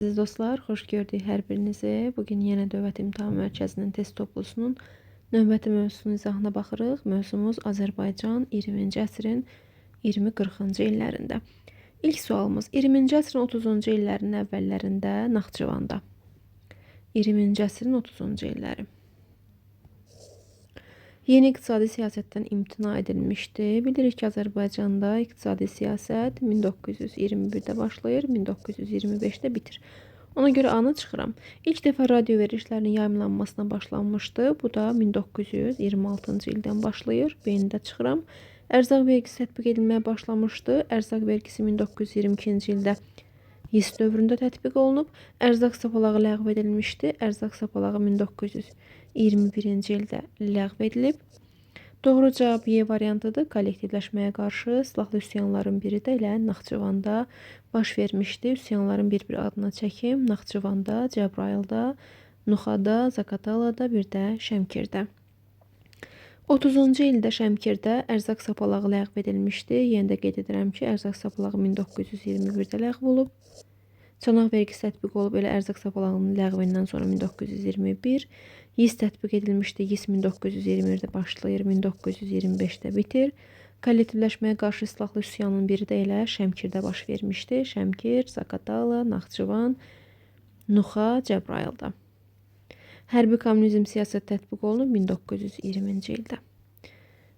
Aziz dostlar, xoş gördük hər birinizi. Bugün yenə Dövlət İmtahan Mərkəzinin test toplusunun növbəti mövzusunun izahına baxırıq. Mövzumuz Azərbaycan 20-ci əsrin 20-40-cı illərində. İlk sualımız 20-ci əsrin 30-cu illərinin əvvəllərində Naxçıvanda. 20-ci əsrin 30-cu illəri. Yeni iqtisadi siyasətdən imtina edilmişdi. Bilirik ki, Azərbaycanda iqtisadi siyasət 1921-də başlayır, 1925-də bitir. Ona görə anı çıxıram. İlk dəfə radio verilişlərinin yayımlanmasına başlanmışdı. Bu da 1926-cı ildən başlayır. Beynində çıxıram. Ərzaq vergisi tətbiq edilməyə başlamışdı. Ərzaq vergisi 1922-ci ildə YIS dövründə tətbiq olunub. Ərzaq sapalağı ləğv edilmişdi. Ərzaq sapalağı 1921-ci ildə ləğv edilib. Doğru cavab Y variantıdır. Kollektivləşməyə qarşı silahlı üsyanların biri də elə Naxçıvanda baş vermişdi. Üsyanların bir-bir adına çəkim. Naxçıvanda, Cəbrayılda, Nuxada, Zaqatalada, bir də Şəmkirdə. 30-cu ildə Şəmkirdə ərzaq sapalağı ləğv edilmişdi. Yenə də qeyd edirəm ki, ərzaq sapalağı 1921-də ləğv olub. Çanaq vergisi tətbiq olub elə ərzaq sapalağının ləğvindən sonra 1921. YIS tətbiq edilmişdi. YIS 1921-də başlayır, 1925-də bitir. Kollektivləşməyə qarşı silahlı üsyanın biri də elə Şəmkirdə baş vermişdi. Şəmkir, Zaqatala, Naxçıvan, Nuxa, Cəbrayılda. Hərbi kommunizm siyasət tətbiq olunub 1920-ci ildə.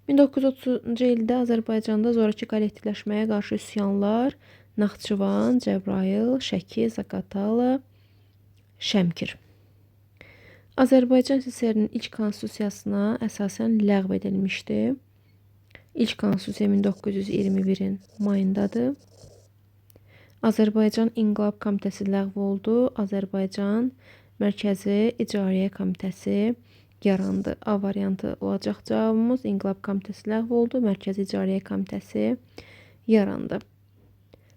1930-cu ildə Azərbaycanda zorakı kollektivləşməyə qarşı üsyanlar Naxçıvan, Cəbrayıl, Şəki, Zaqatala, Şəmkir. Azərbaycan SSR-nin ilk konstitusiyasına əsasən ləğv edilmişdi. İlk konstitusiya 1921-in mayındadır. Azərbaycan İnqilab Komitəsi ləğv oldu. Azərbaycan Mərkəzi İcariyyə Komitəsi yarandı. A variantı olacaq cavabımız. İnqilab Komitəsi ləğv oldu. Mərkəzi İcariyyə Komitəsi yarandı.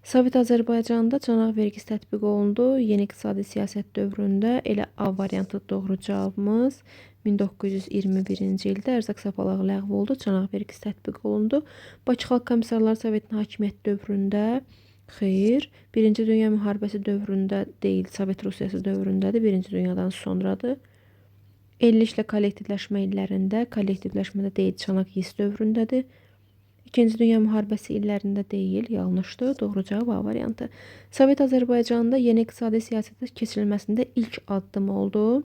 Sovet Azərbaycanda çanaq vergisi tətbiq olundu. Yeni iqtisadi siyasət dövründə elə A variantı doğru cavabımız. 1921-ci ildə ərzaq sapalağı ləğv oldu. Çanaq vergisi tətbiq olundu. Bakı Xalq Komissarları Sovetinin hakimiyyəti dövründə xeyr, Birinci Dünya Müharibəsi dövründə deyil, Sovet Rusiyası dövründədir. Birinci Dünyadan sonradır. 50 ilə kollektivləşmə illərində, kollektivləşmədə deyil, çanaq YIS dövründədir. İkinci Dünya Müharibəsi illərində deyil, yanlışdır. Doğru cavab A variantı. Sovet Azərbaycanında yeni iqtisadi siyasətə keçirilməsində ilk addım oldu.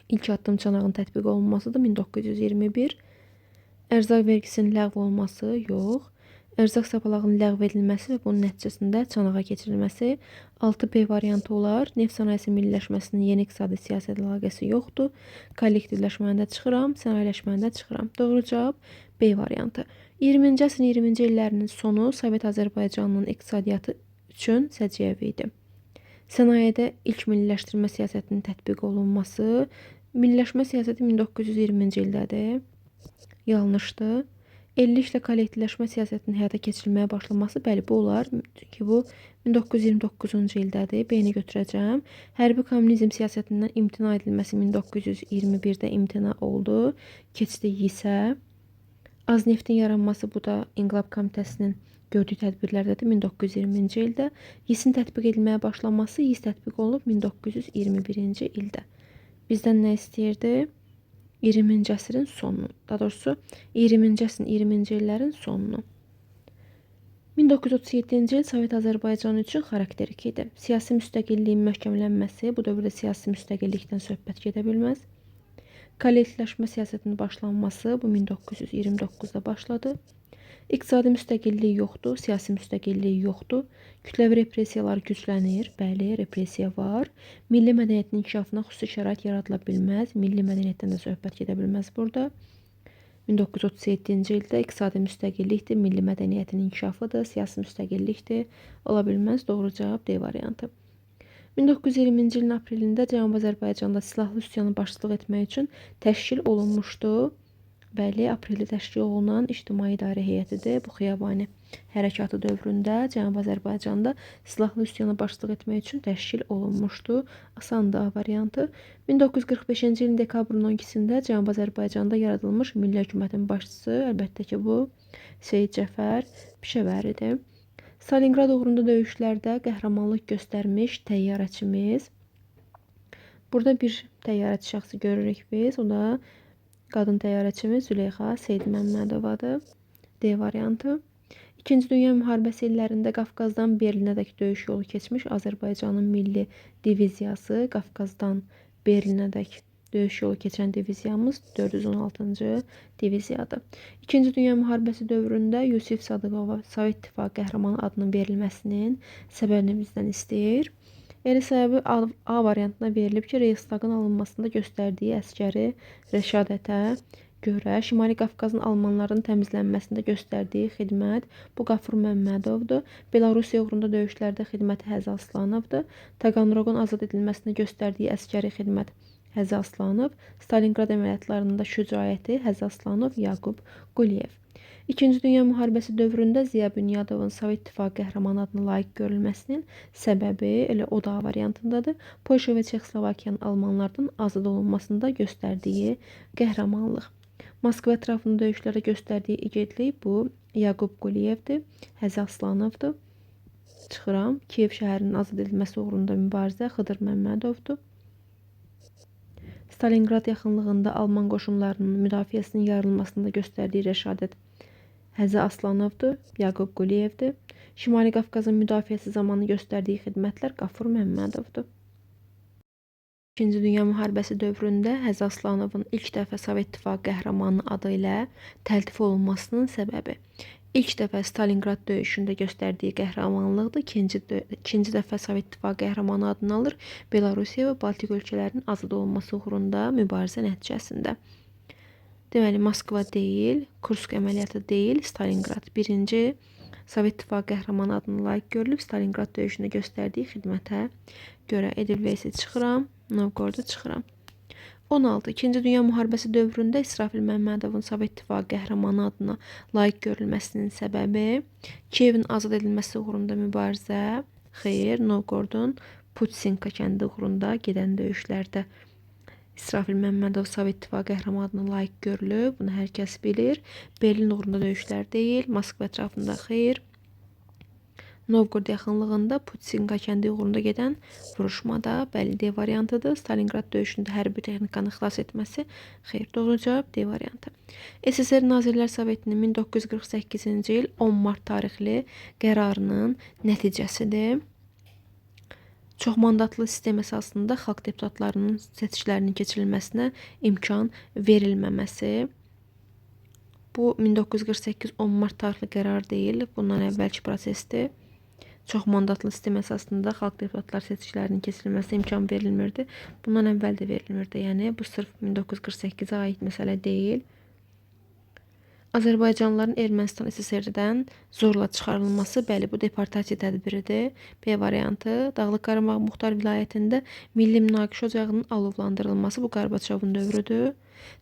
İlk addım çanağın tətbiq olunmasıdır. 1921. Ərzaq vergisinin ləğv olunması yox. Ərzaq sapalağının ləğv edilməsi və bunun nəticəsində çanağa keçirilməsi 6B variantı olar. Neft sənayesi milliləşməsinin yeni iqtisadi siyasət əlaqəsi yoxdur. Kollektivləşməndə çıxıram, sənayeləşməndə çıxıram. Doğru cavab B variantı. 20-ci əsrin 20-ci illərinin sonu Sovet Azərbaycanının iqtisadiyyatı üçün səciyyəvi idi. Sənayedə ilk milliləşdirmə siyasətinin tətbiq olunması, milliləşmə siyasəti 1920-ci ildədir. Yanlışdır. 50 ilə kollektivləşmə siyasətinin həyata keçirilməyə başlaması, bəli, bu olar. Çünki bu 1929-cu ildədir. B-ni götürəcəm. Hərbi kommunizm siyasətindən imtina edilməsi 1921-də imtina oldu. Keçdi YIS-ə. Az neftin yaranması, bu da İnqilab Komitəsinin gördüyü tədbirlərdədir 1920-ci ildə. YIS-in tətbiq edilməyə başlanması, YIS tətbiq olunub 1921-ci ildə. Bizdən nə istəyirdi? 20-ci əsrin sonunu, daha doğrusu 20-ci əsrin 20-ci illərin sonunu. 1937-ci il Sovet Azərbaycanı üçün xarakterik idi. Siyasi müstəqilliyin möhkəmlənməsi, bu dövrdə siyasi müstəqillikdən söhbət gedə bilməz. Kollektivləşmə siyasətinin başlanması, bu 1929-da başladı. İqtisadi müstəqillik yoxdur, siyasi müstəqillik yoxdur. Kütləvi repressiyalar güclənir, bəli, repressiya var. Milli mədəniyyətin inkişafına xüsusi şərait yaradıla bilməz. Milli mədəniyyətdən də söhbət gedə bilməz burada. 1937-ci ildə iqtisadi müstəqillikdir, milli mədəniyyətin inkişafıdır, siyasi müstəqillikdir. Ola bilməz, doğru cavab D variantı. 1920-ci ilin aprelində Cənubi Azərbaycanda silahlı üsyanı başçılıq etmək üçün təşkil olunmuşdu. Bəli, apreldə təşkil olunan İctimai İdarə Heyətidir. Bu Xiyabani hərəkatı dövründə Cənubi Azərbaycanda silahlı üsyanı başçılıq etmək üçün təşkil olunmuşdu. Asandır A variantı. 1945-ci ilin dekabrın 12-sində Cənubi Azərbaycanda yaradılmış Milli Hökumətin başçısı, əlbəttə ki, bu Seyid Cəfər Pişəvəridir. Stalingrad uğrunda döyüşlərdə qəhrəmanlıq göstərmiş təyyarəçimiz. Burada bir təyyarəçi şəxsi görürük biz. O da qadın təyyarəçimiz Züleyxa Seyidməmmədovadır. D variantı. İkinci Dünya müharibəsi illərində Qafqazdan Berlinədək döyüş yolu keçmiş Azərbaycanın milli diviziyası Qafqazdan Berlinədək döyüş yolu keçən diviziyamız 416-cı diviziyadır. İkinci Dünya müharibəsi dövründə Yusif Sadıqova Sovet İttifaqı qəhrəmanı adının verilməsinin səbəbini bizdən istəyir. Elə səbəbi A variantına verilib ki, Reichstagın alınmasında göstərdiyi əsgəri rəşadətə görə Şimali Qafqazın almanların təmizlənməsində göstərdiyi xidmət bu Qafur Məmmədovdur. Belarusiya uğrunda döyüşlərdə xidməti Həzi Aslanovdur. Taganroqun azad edilməsində göstərdiyi əsgəri xidmət Həzi Aslanov. Stalingrad əməliyyatlarında şücaəti Həzi Aslanov, Yaqub Quliyev. İkinci Dünya müharibəsi dövründə Ziya Bünyadovun Sovet İttifaqı qəhrəmanı adına layiq görülməsinin səbəbi elə o da variantındadır. Polşa və Çexoslovakiyanın almanlardan azad olunmasında göstərdiyi qəhrəmanlıq. Moskva ətrafında döyüşlərdə göstərdiyi igidlik bu Yaqub Quliyevdir, Həzi Aslanovdur. Çıxıram. Kiyev şəhərinin azad edilməsi uğrunda mübarizə Xıdır Məmmədovdur. Stalingrad yaxınlığında Alman qoşunlarının müdafiəsinin yarılmasında göstərdiyi rəşadət Həzi Aslanovdur, Yaqub Quliyevdir. Şimali Qafqazın müdafiəsi zamanı göstərdiyi xidmətlər Qafur Məmmədovdur. İkinci Dünya müharibəsi dövründə Həzi Aslanovun ilk dəfə Sovet İttifaqı qəhrəmanı adı ilə təltif olunmasının səbəbi ilk dəfə Stalingrad döyüşündə göstərdiyi qəhrəmanlıqdır. İkinci dəfə Sovet İttifaqı qəhrəmanı adını alır. Belarusiya və Baltik ölkələrinin azad olunması uğrunda mübarizə nəticəsində. Deməli, Moskva deyil, Kursk əməliyyatı deyil, Stalingrad. Birinci, Sovet İttifaqı qəhrəmanı adına layiq görülüb, Stalingrad döyüşündə göstərdiyi xidmətə görə Edelweysi çıxıram, Novgorodu çıxıram. 16. İkinci Dünya müharibəsi dövründə İsrafil Məmmədovun Sovet İttifaqı qəhrəmanı adına layiq görülməsinin səbəbi Kiyevin azad edilməsi uğrunda mübarizə, xeyr, Novgorodun Putsinka kəndi uğrunda gedən döyüşlərdə İsrafil Məmmədov Sovet İttifaqı qəhrəmanı adına layiq görülüb. Bunu hər kəs bilir. Berlin uğrunda döyüşlər deyil. Moskva ətrafında xeyr. Novgorod yaxınlığında Putsinka kəndi uğrunda gedən vuruşmada bəli D variantıdır. Stalingrad döyüşündə hərbi texnikanı xilas etməsi xeyr. Doğru cavab D variantı. SSR Nazirlər Sovetinin 1948-ci il 10 mart tarixli qərarının nəticəsidir. Çoxmandatlı sistem əsasında xalq deputatlarının seçkilərinin keçirilməsinə imkan verilməməsi. Bu 1948 10 mart tarixli qərar deyil, bundan əvvəlki prosesdir. Çoxmandatlı sistem əsasında xalq deputatlar seçkilərinin keçirilməsinə imkan verilmirdi. Bundan əvvəl də verilmirdi. Yəni bu sırf 1948-ə aid məsələ deyil. Azərbaycanlıların Ermənistan SSR-dən zorla çıxarılması, bəli, bu deportasiya tədbiridir. B variantı, Dağlıq Qarabağ Muxtar Vilayətində milli münaqişə ocağının alovlandırılması bu Qarbaçovun dövrüdür.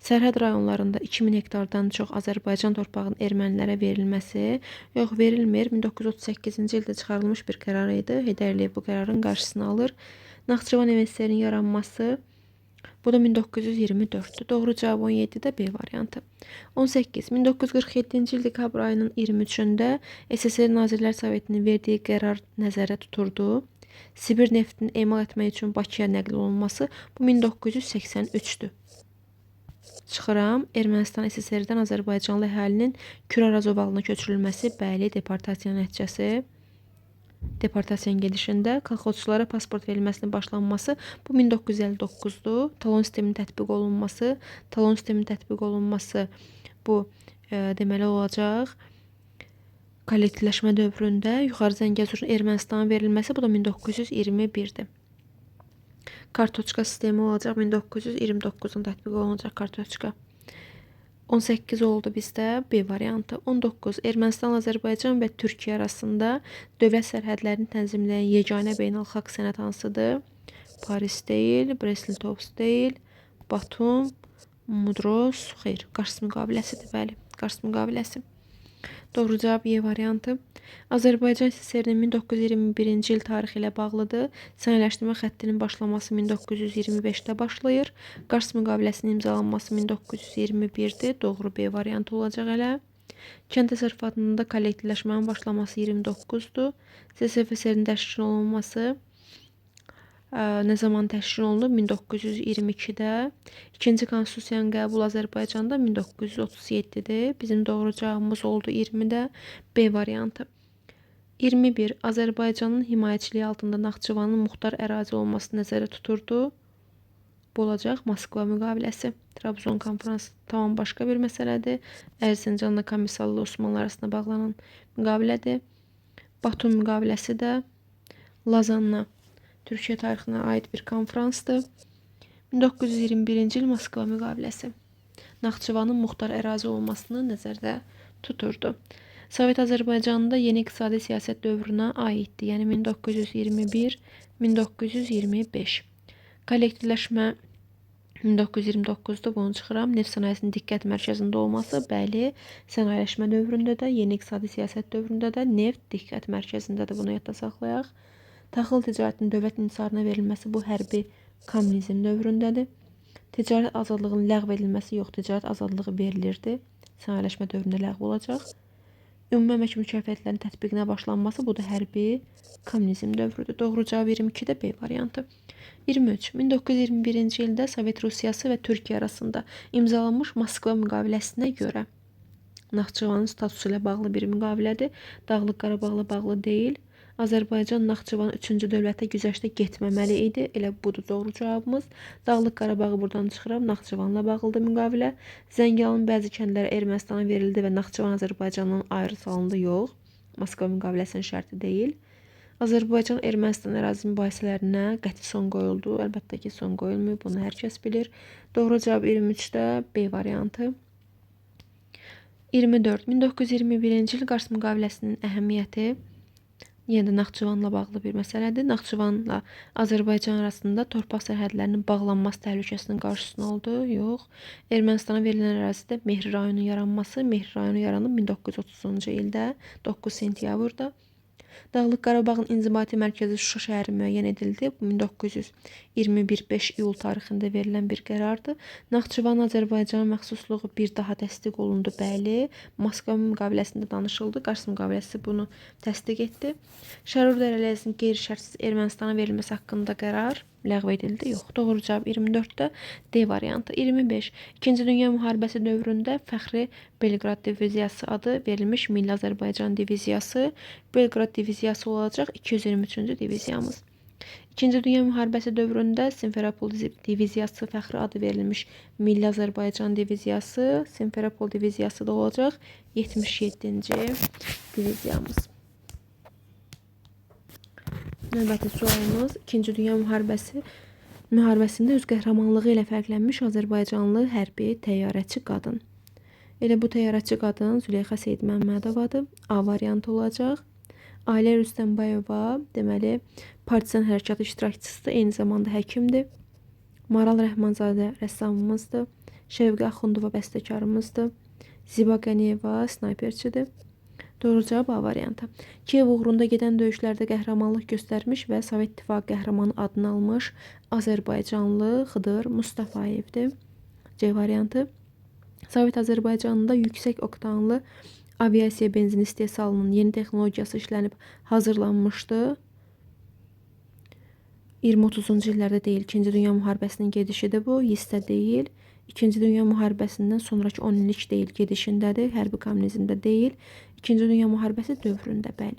Sərhəd rayonlarında 2000 hektardan çox Azərbaycan torpağının ermənilərə verilməsi, yox, verilmir. 1938-ci ildə çıxarılmış bir qərar idi. Heydər Əliyev bu qərarın qarşısını alır. Naxçıvan MSSR-nin yaranması, bu da 1924'tü. Doğru cevap 17'de B variantı. 18. 1947-ci il dekabr ayının 23'ündə SSR Nazirlər Sovetinin verdiyi qərar nəzərdə tuturdu. Sibir neftini emal etmək üçün Bakıya nəql olunması bu 1983'dü. Çıxıram. Ermənistan SSR-dən Azərbaycanlı əhalinin Kürar Azovalına köçürülməsi, bəli, deportasiya nəticəsi. Deportasiyanın gedişində kolxozçulara pasport verilməsinin başlanması bu 1959'du. Talon sisteminin tətbiq olunması bu deməli olacaq. Kollektivləşmə dövründə yuxarı Zəngəzurun Ermənistana verilməsi bu da 1921'dir. Kartoçka sistemi olacaq 1929'un tətbiq olunacaq kartoçka. 18 oldu bizdə B variantı. 19. Ermənistan, Azərbaycan və Türkiyə arasında dövlət sərhədlərini tənzimləyən yeganə beynəlxalq sənəd hansıdır? Paris deyil, Brest-Litovsk deyil, Batum, Mudros, xeyr, Qars müqaviləsidir, bəli, Qars müqaviləsi. Doğru cavab Y variantı. Azərbaycan SSR-nin 1921-ci il tarixi ilə bağlıdır. Sənələşdirmə xəttinin başlaması 1925'də başlayır. Qars müqaviləsinin imzalanması 1921'dir. Doğru B variantı olacaq elə. Kənd təsərrüfatında kollektivləşmənin başlaması 29-dur. SSFSR-in təşkil olunması nə zaman təşkil olundu? 1922-də. İkinci konstitusiyanın qəbulu Azərbaycanda 1937-dir. Bizim doğru cavabımız oldu 20-də. B variantı. 21. Azərbaycanın himayəçiliyi altında Naxçıvanın muxtar ərazi olması nəzərdə tuturdu. Bu olacaq Moskva müqaviləsi. Trabzon konfransı tamam başqa bir məsələdir. Ərzincanla Komisallı Osmanlı arasında bağlanan müqavilədir. Batum müqaviləsi də Lazanna Türkiyə tarixinə aid bir konfransdır. 1921-ci il Moskva müqaviləsi Naxçıvanın muxtar ərazi olmasını nəzərdə tuturdu. Sovet Azərbaycanında yeni iqtisadi siyasət dövrünə aiddir. Yəni 1921-1925. Kollektivləşmə 1929-da bunu çıxıram. Neft sənayesinin diqqət mərkəzində olması, bəli, sənayeləşmə dövründə də, yeni iqtisadi siyasət dövründə də neft diqqət mərkəzindədir. Bunu yadda saxlayaq. Taxıl ticarətinin dövlət inhisarına verilməsi bu hərbi kommunizm dövründədir. Ticarət azadlığının ləğv edilməsi yox, ticarət azadlığı verilirdi. Sənayeləşmə dövründə ləğv olacaq. Ümumi əmək mükafiyətlərinin tətbiqinə başlanması bu da hərbi kommunizm dövrüdür. Doğru cavab 22-də B variantı. 23. 1921-ci ildə Sovet Rusiyası və Türkiyə arasında imzalanmış Moskva müqaviləsinə görə Naxçıvanın statusu ilə bağlı bir müqavilədir. Dağlıq Qarabağla bağlı deyil. Azərbaycan Naxçıvan 3-cü dövlətə güzəştə getməməli idi. Elə budur doğru cavabımız. Dağlıq Qarabağı buradan çıxıram. Naxçıvanla bağlıdır müqavilə. Zəngilanın bəzi kəndləri Ermənistana verildi və Naxçıvan Azərbaycandan ayrı salındı. Yox. Moskva müqaviləsinin şərti deyil. Azərbaycan Ermənistan ərazi mübahisələrinə qəti son qoyuldu. Əlbəttə ki, son qoyulmuyor. Bunu hər kəs bilir. Doğru cavab 23-də B variantı. 24. 1921-ci il Qars müqaviləsinin əhəmiyyəti yenə də Naxçıvanla bağlı bir məsələdir. Naxçıvanla Azərbaycan arasında torpaq sərhədlərinin bağlanması təhlükəsinin qarşısını aldı. Yox. Ermənistana verilən ərazidə Mehri rayonunun yaranması. Mehri rayonu yaranıb 1930-cu ildə 9 sentyabrda. Dağlıq Qarabağın inzibati mərkəzi Şuşa şəhəri müəyyən edildi. Bu 1921 5 iyul tarixində verilən bir qərardır. Naxçıvan Azərbaycan məxsusluğu bir daha təsdiq olundu. Bəli, Moskva müqaviləsində danışıldı. Qars müqaviləsi bunu təsdiq etdi. Şərur dərələsinin qeyri-şərtsiz Ermənistana verilməsi haqqında qərar ləğv edildi. Yox. Doğru cavab 24-də D variantı. 25. İkinci Dünya müharibəsi dövründə fəxri Belqrad diviziyası adı verilmiş Milli Azərbaycan diviziyası. Belqrad diviziyası olacaq 223-cü diviziyamız. İkinci Dünya müharibəsi dövründə Simferopol diviziyası fəxri adı verilmiş Milli Azərbaycan diviziyası. Simferopol diviziyası da olacaq 77-ci diviziyamız. Növbəti sualımız İkinci Dünya müharibəsində öz qəhrəmanlığı ilə fərqlənmiş Azərbaycanlı hərbi təyyarəçi qadın. Elə bu təyyarəçi qadın Züleyxa Seyidməmmədovadır. A variantı olacaq. Ailə Rüstəmbayeva deməli partisan hərəkatı iştirakçısıdır, eyni zamanda həkimdir. Maral Rəhmanzadə rəssamımızdır. Şəvqi Axundova bəstəkarımızdır. Ziba Qəniyeva snayperçidir. Doğru cavab A variantı. Kiyev uğrunda gedən döyüşlərdə qəhrəmanlıq göstərmiş və Sovet İttifaqı qəhrəmanı adını almış Azərbaycanlı Xıdır Mustafayevdir. C variantı. Sovet Azərbaycanında yüksək oktanlı aviasiya benzin istehsalının yeni texnologiyası işlənib hazırlanmışdı. 20-30-cu illərdə deyil, 2-ci Dünya müharibəsinin gedişidir bu, hissdə deyil. 2-ci Dünya müharibəsindən sonraki 10 illik deyil, gedişindədir, hərbi kommunizmdə deyil. 2-ci Dünya müharibəsi dövründə, bəli.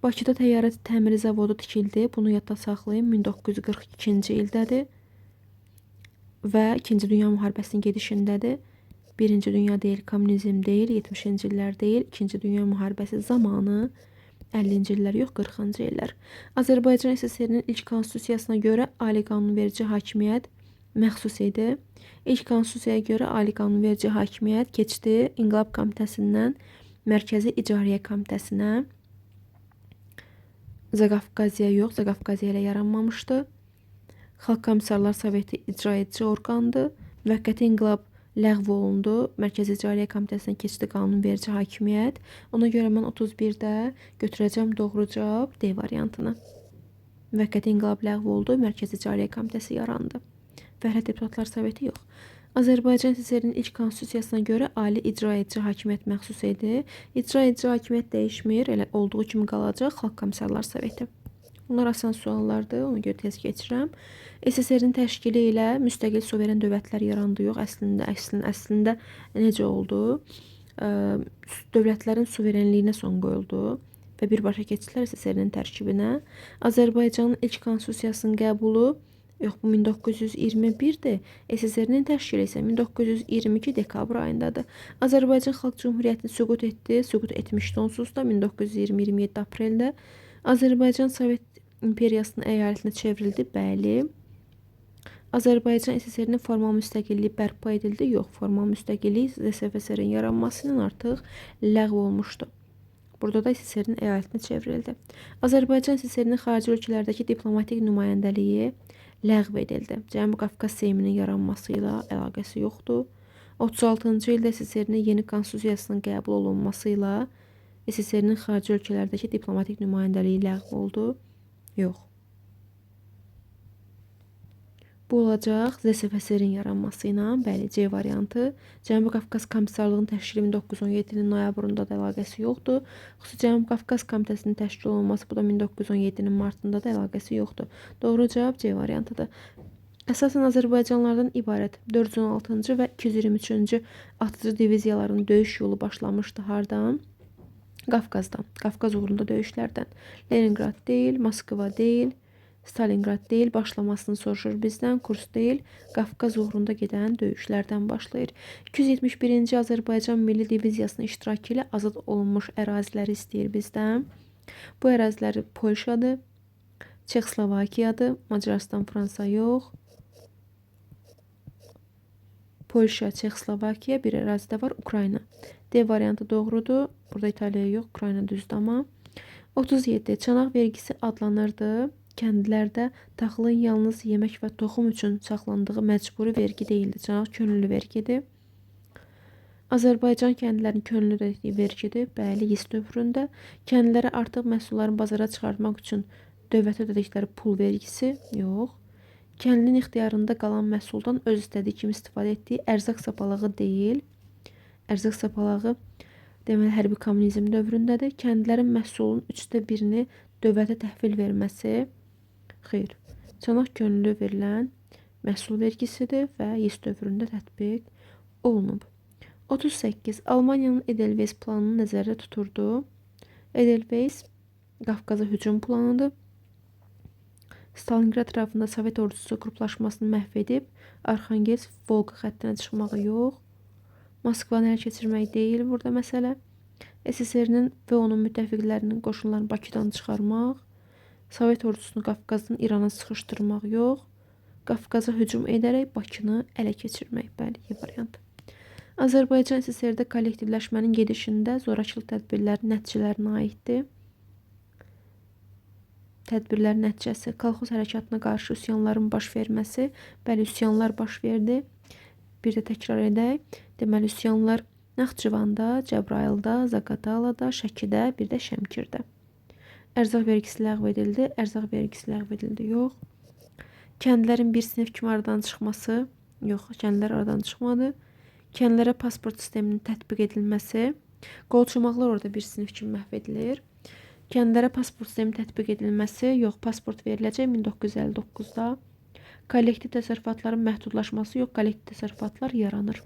Bakıda təyyarə təmiri zavodu tikildi, bunu yadda saxlayın, 1942-ci ildədir. Və 2-ci Dünya müharibəsinin gedişindədir. 1-ci Dünya deyil, kommunizm deyil, 70-ci illər deyil, 2-ci Dünya müharibəsi zamanı 50-ci illər yox, 40-cı illər. Azərbaycan SSR-nin ilk konstitusiyasına görə ali qanunverici hakimiyyət məxsus idi. İlk konstitusiyaya görə ali qanunverici hakimiyyət keçdi İnqilab Komitəsindən Mərkəzi İcariyyə Komitəsinə. Zaqafqaziya yox, Zaqafqaziya ilə yaranmamışdı. Xalq Komissarlar Soveti icra edici orqandır. Müvəqqəti inqilab ləğv olundu. Mərkəzi İcariyyə Komitəsinə keçdi qanunverici hakimiyyət. Ona görə mən 31-də götürəcəm doğru cavab D variantını. Müvəqqəti inqilab ləğv oldu. Mərkəzi İcariyyə Komitəsi yarandı. Fəhlə Deputatlar Soveti yox. Azərbaycan SSR-nin ilk konstitusiyasına görə ali icra edici hakimiyyət məxsus idi. İcra edici hakimiyyət dəyişmir, elə olduğu kimi qalacaq Xalq Komissarlar Soveti. Bunlar asan suallardır, ona görə tez keçirəm. SSR-nin təşkili ilə müstəqil suveren dövlətlər yarandı, yox, əslində necə oldu? Dövlətlərin suverenliyinə son qoyuldu və birbaşa keçdilər SSR-nin tərkibinə. Azərbaycanın ilk konstitusiyasının qəbulu, yox, bu 1921-dir. SSR-nin təşkili isə 1922 dekabr ayındadır. Azərbaycan Xalq Cümhuriyyəti süqut etdi, süqut etmişdi onsuz da 1920-27 apreldə. Azərbaycan Sovet İmperiyasının əyalətinə çevrildi, bəli. Azərbaycan SSR-nin formal müstəqilliyi bərpa edildi, yox, formal müstəqillik ZSFSR-in yaranması ilə artıq ləğv olmuşdu. Burada da SSR-nin əyalətinə çevrildi. Azərbaycan SSR-nin xarici ölkələrdəki diplomatik nümayəndəliyi ləğv edildi. Cənubi Qafqaz Seyminin yaranması ilə əlaqəsi yoxdur. 36-cı ildə SSR-nin yeni konstitusiyasının qəbul olunması ilə SSR-nin xarici ölkələrdəki diplomatik nümayəndəliyi ləğv oldu. Yox. Bu olacaq ZSFSR-in yaranması ilə, bəli, C variantı. Cənubi Qafqaz Komissarlığının təşkili 1917-nin noyabrında da əlaqəsi yoxdur. Xüsusi Cənubi Qafqaz Komitəsinin təşkil olunması, bu da 1917-nin martında da əlaqəsi yoxdur. Doğru cavab C variantıdır. Əsasən Azərbaycanlardan ibarət 416-cı və 223-cü atıcı diviziyaların döyüş yolu başlamışdı. Hardan? Qafqazdan. Qafqaz uğrunda döyüşlərdən. Leningrad deyil, Moskva deyil, Stalingrad deyil, başlamasını soruşur bizdən, Kurs deyil, Qafqaz uğrunda gedən döyüşlərdən başlayır. 271-ci Azərbaycan Milli Diviziyasının iştirakı ilə azad olunmuş əraziləri istəyir bizdən. Bu əraziləri Polşadır, Çexoslovakiyadır, Macarıstan, Fransa yox. Polşa, Çexoslovakiya, bir ərazidə var, Ukrayna. D variantı doğrudur. Burada İtaliya yox, Ukrayna düzdür amma. 37. Çanaq vergisi adlanırdı. Kəndlərdə taxılın yalnız yemək və toxum üçün saxlandığı məcburi vergi deyildi. Çanaq könüllü vergidir. Azərbaycan kəndlərinin könüllü ödədiyi vergidir. Bəli, YIS dövründə. Kəndlərə artıq məhsulların bazara çıxartmaq üçün dövlət ödədikləri pul vergisi yox. Kəndlinin ixtiyarında qalan məhsuldan öz istədiyi kimi istifadə etdiyi ərzaq sapalağı deyil. Ərzaq sapalağı deməli hərbi kommunizm dövründədir. Kəndlərin məhsulunun 1/3-ni dövlətə təhvil verməsi. Xeyr. Çanaq könüllü verilən məhsul vergisidir və YIS dövründə tətbiq olunub. 38. Almaniyanın Edelweiss planını nəzərdə tuturdu. Edelweiss Qafqaza hücum planıdır. Stalingrad ətrafında Sovet ordusu qruplaşmasını məhv edib, Arxangelsk Volqa xəttinə çıxmağı yox. Moskvanı ələ keçirmək deyil burada məsələ. SSR-nin və onun müttəfiqlərinin qoşunlarını Bakıdan çıxarmaq. Sovet ordusunu Qafqazdan İrana sıxışdırmaq yox. Qafqaza hücum edərək Bakını ələ keçirmək. Bəli, Y variantı. Azərbaycan SSR-də kollektivləşmənin gedişində zorakılıq tədbirləri nəticələrinə aiddir. Tədbirlərin nəticəsi kolxoz hərəkatına qarşı üsyanların baş verməsi. Bəli, üsyanlar baş verdi. Bir də təkrar edək. Deməli, üsyanlar Naxçıvanda, Cəbrayılda, Zaqatalada, Şəkidə, bir də Şəmkirdə. Ərzaq vergisi ləğv edildi. Ərzaq vergisi ləğv edildi. Yox. Kəndlərin bir sinif kimi aradan çıxması. Yox, kəndlər aradan çıxmadı. Kəndlərə pasport sisteminin tətbiq edilməsi. Qolçomaqlar orada bir sinif kimi məhv edilir. Kəndlərə pasport sistemi tətbiq edilməsi. Yox, pasport veriləcək 1959-da. Kollektiv təsərrüfatların məhdudlaşması. Yox, kollektiv təsərrüfatlar yaranır.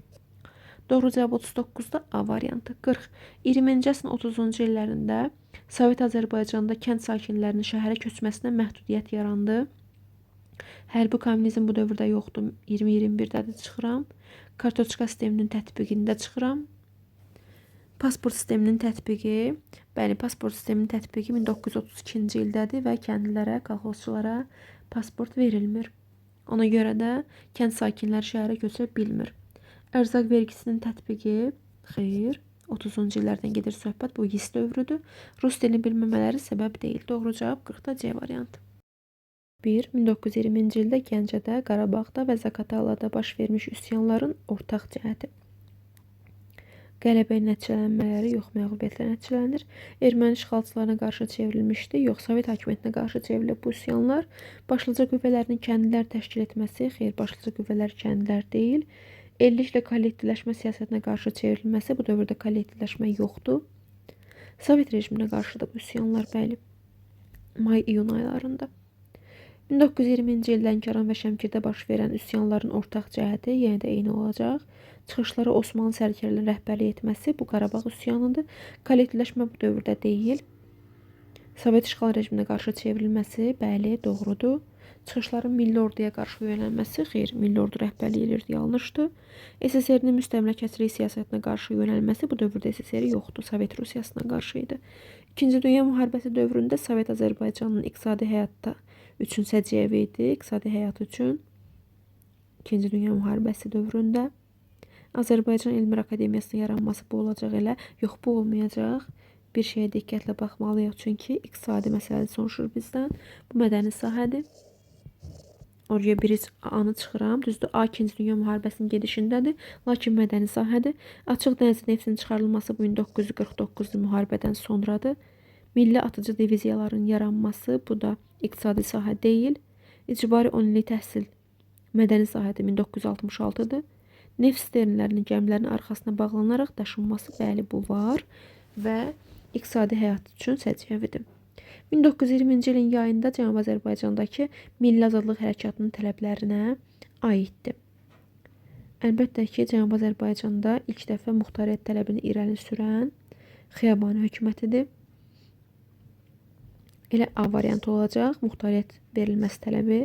Doğru cavab 39-da A variantı. 40. 20-ci əsrin 30-cu illərində Sovet Azərbaycanda kənd sakinlərinin şəhərə köçməsinə məhdudiyyət yarandı. Hərbi kommunizm bu dövrdə yoxdur. 2021-də də çıxıram. Kartoçka sisteminin tətbiqində çıxıram. Pasport sisteminin tətbiqi, bəli, pasport sisteminin tətbiqi 1932-ci ildədir və kəndlilərə, kolxozçulara pasport verilmir. Ona görə də kənd sakinləri şəhərə köçə bilmir. Ərzaq vergisinin tətbiqi, xeyr, 30-cu illərdən gedir söhbət, bu YIS dövrüdür. Rus dilini bilməmələri səbəb deyil. Doğru cavab 40-da C variantı. 1. 1920-ci ildə Gəncədə, Qarabağda və Zaqatalada baş vermiş üsyanların ortaq cəhəti. Qələbə nəticələnmələri, yox, məğlubiyyətlə nəticələnir. Erməni işğalçılarına qarşı çevrilmişdi, yox, Sovet hakimiyyətinə qarşı çevrilib bu üsyanlar. Başlıca qüvvələrini kəndlilər təşkil etməsi, xeyr, başlıca qüvvələr kəndlilər deyil. Elliklə kollektivləşmə siyasətinə qarşı çevrilməsi, bu dövrdə kollektivləşmə yoxdur. Sovet rejiminə qarşı da bu üsyanlar, bəli, may-iyun aylarında. 1920-ci ildə Lənkəran və Şəmkirdə baş verən üsyanların ortaq cəhəti yenə də eyni olacaq. Çıxışlara Osmanlı sərkərlərinin rəhbərlik etməsi bu Qarabağ üsyanıdır. Kollektivləşmə bu dövrdə deyil. Sovet işğal rejiminə qarşı çevrilməsi, bəli, doğrudur. Çıxışların milli orduya qarşı yönəlməsi, xeyr, milli ordu rəhbərlik edirdi, yanlışdır. SSR-nin müstəmləkəçilik siyasətinə qarşı yönəlməsi, bu dövrdə SSR yoxdur, Sovet Rusiyasına qarşı idi. İkinci Dünya müharibəsi dövründə Sovet Azərbaycanının iqtisadi həyatda üçün səciyyəvi idi, iqtisadi həyat üçün. İkinci Dünya müharibəsi dövründə Azərbaycan Elmlər Akademiyasının yaranması bu olacaq elə, yox, bu olmayacaq. Bir şeyə diqqətlə baxmalıyıq, çünki iqtisadi məsələ soruşur bizdən. Bu mədəni sahədir. Oraya bir anı çıxıram. Düzdür, A 2-ci Dünya müharibəsinin gedişindədir, lakin mədəni sahədir. Açıq dəniz neftinin çıxarılması bu 1949-cu müharibədən sonradır. Milli atıcı diviziyaların yaranması, bu da iqtisadi sahə deyil. İcbari 10 illik təhsil mədəni sahədə 1966-dır. Neft sternlərinin gəmilərin arxasına bağlanaraq daşınması, bəli, bu var və iqtisadi həyat üçün səciyyəvidir. 1920-ci ilin yayında Cənubi Azərbaycandakı milli azadlıq hərəkatının tələblərinə aiddir. Əlbəttə ki, Cənubi Azərbaycanda ilk dəfə muxtariyyət tələbini irəli sürən Xiyabani hökumətidir. Elə A variantı olacaq, muxtariyyət verilməsi tələbi.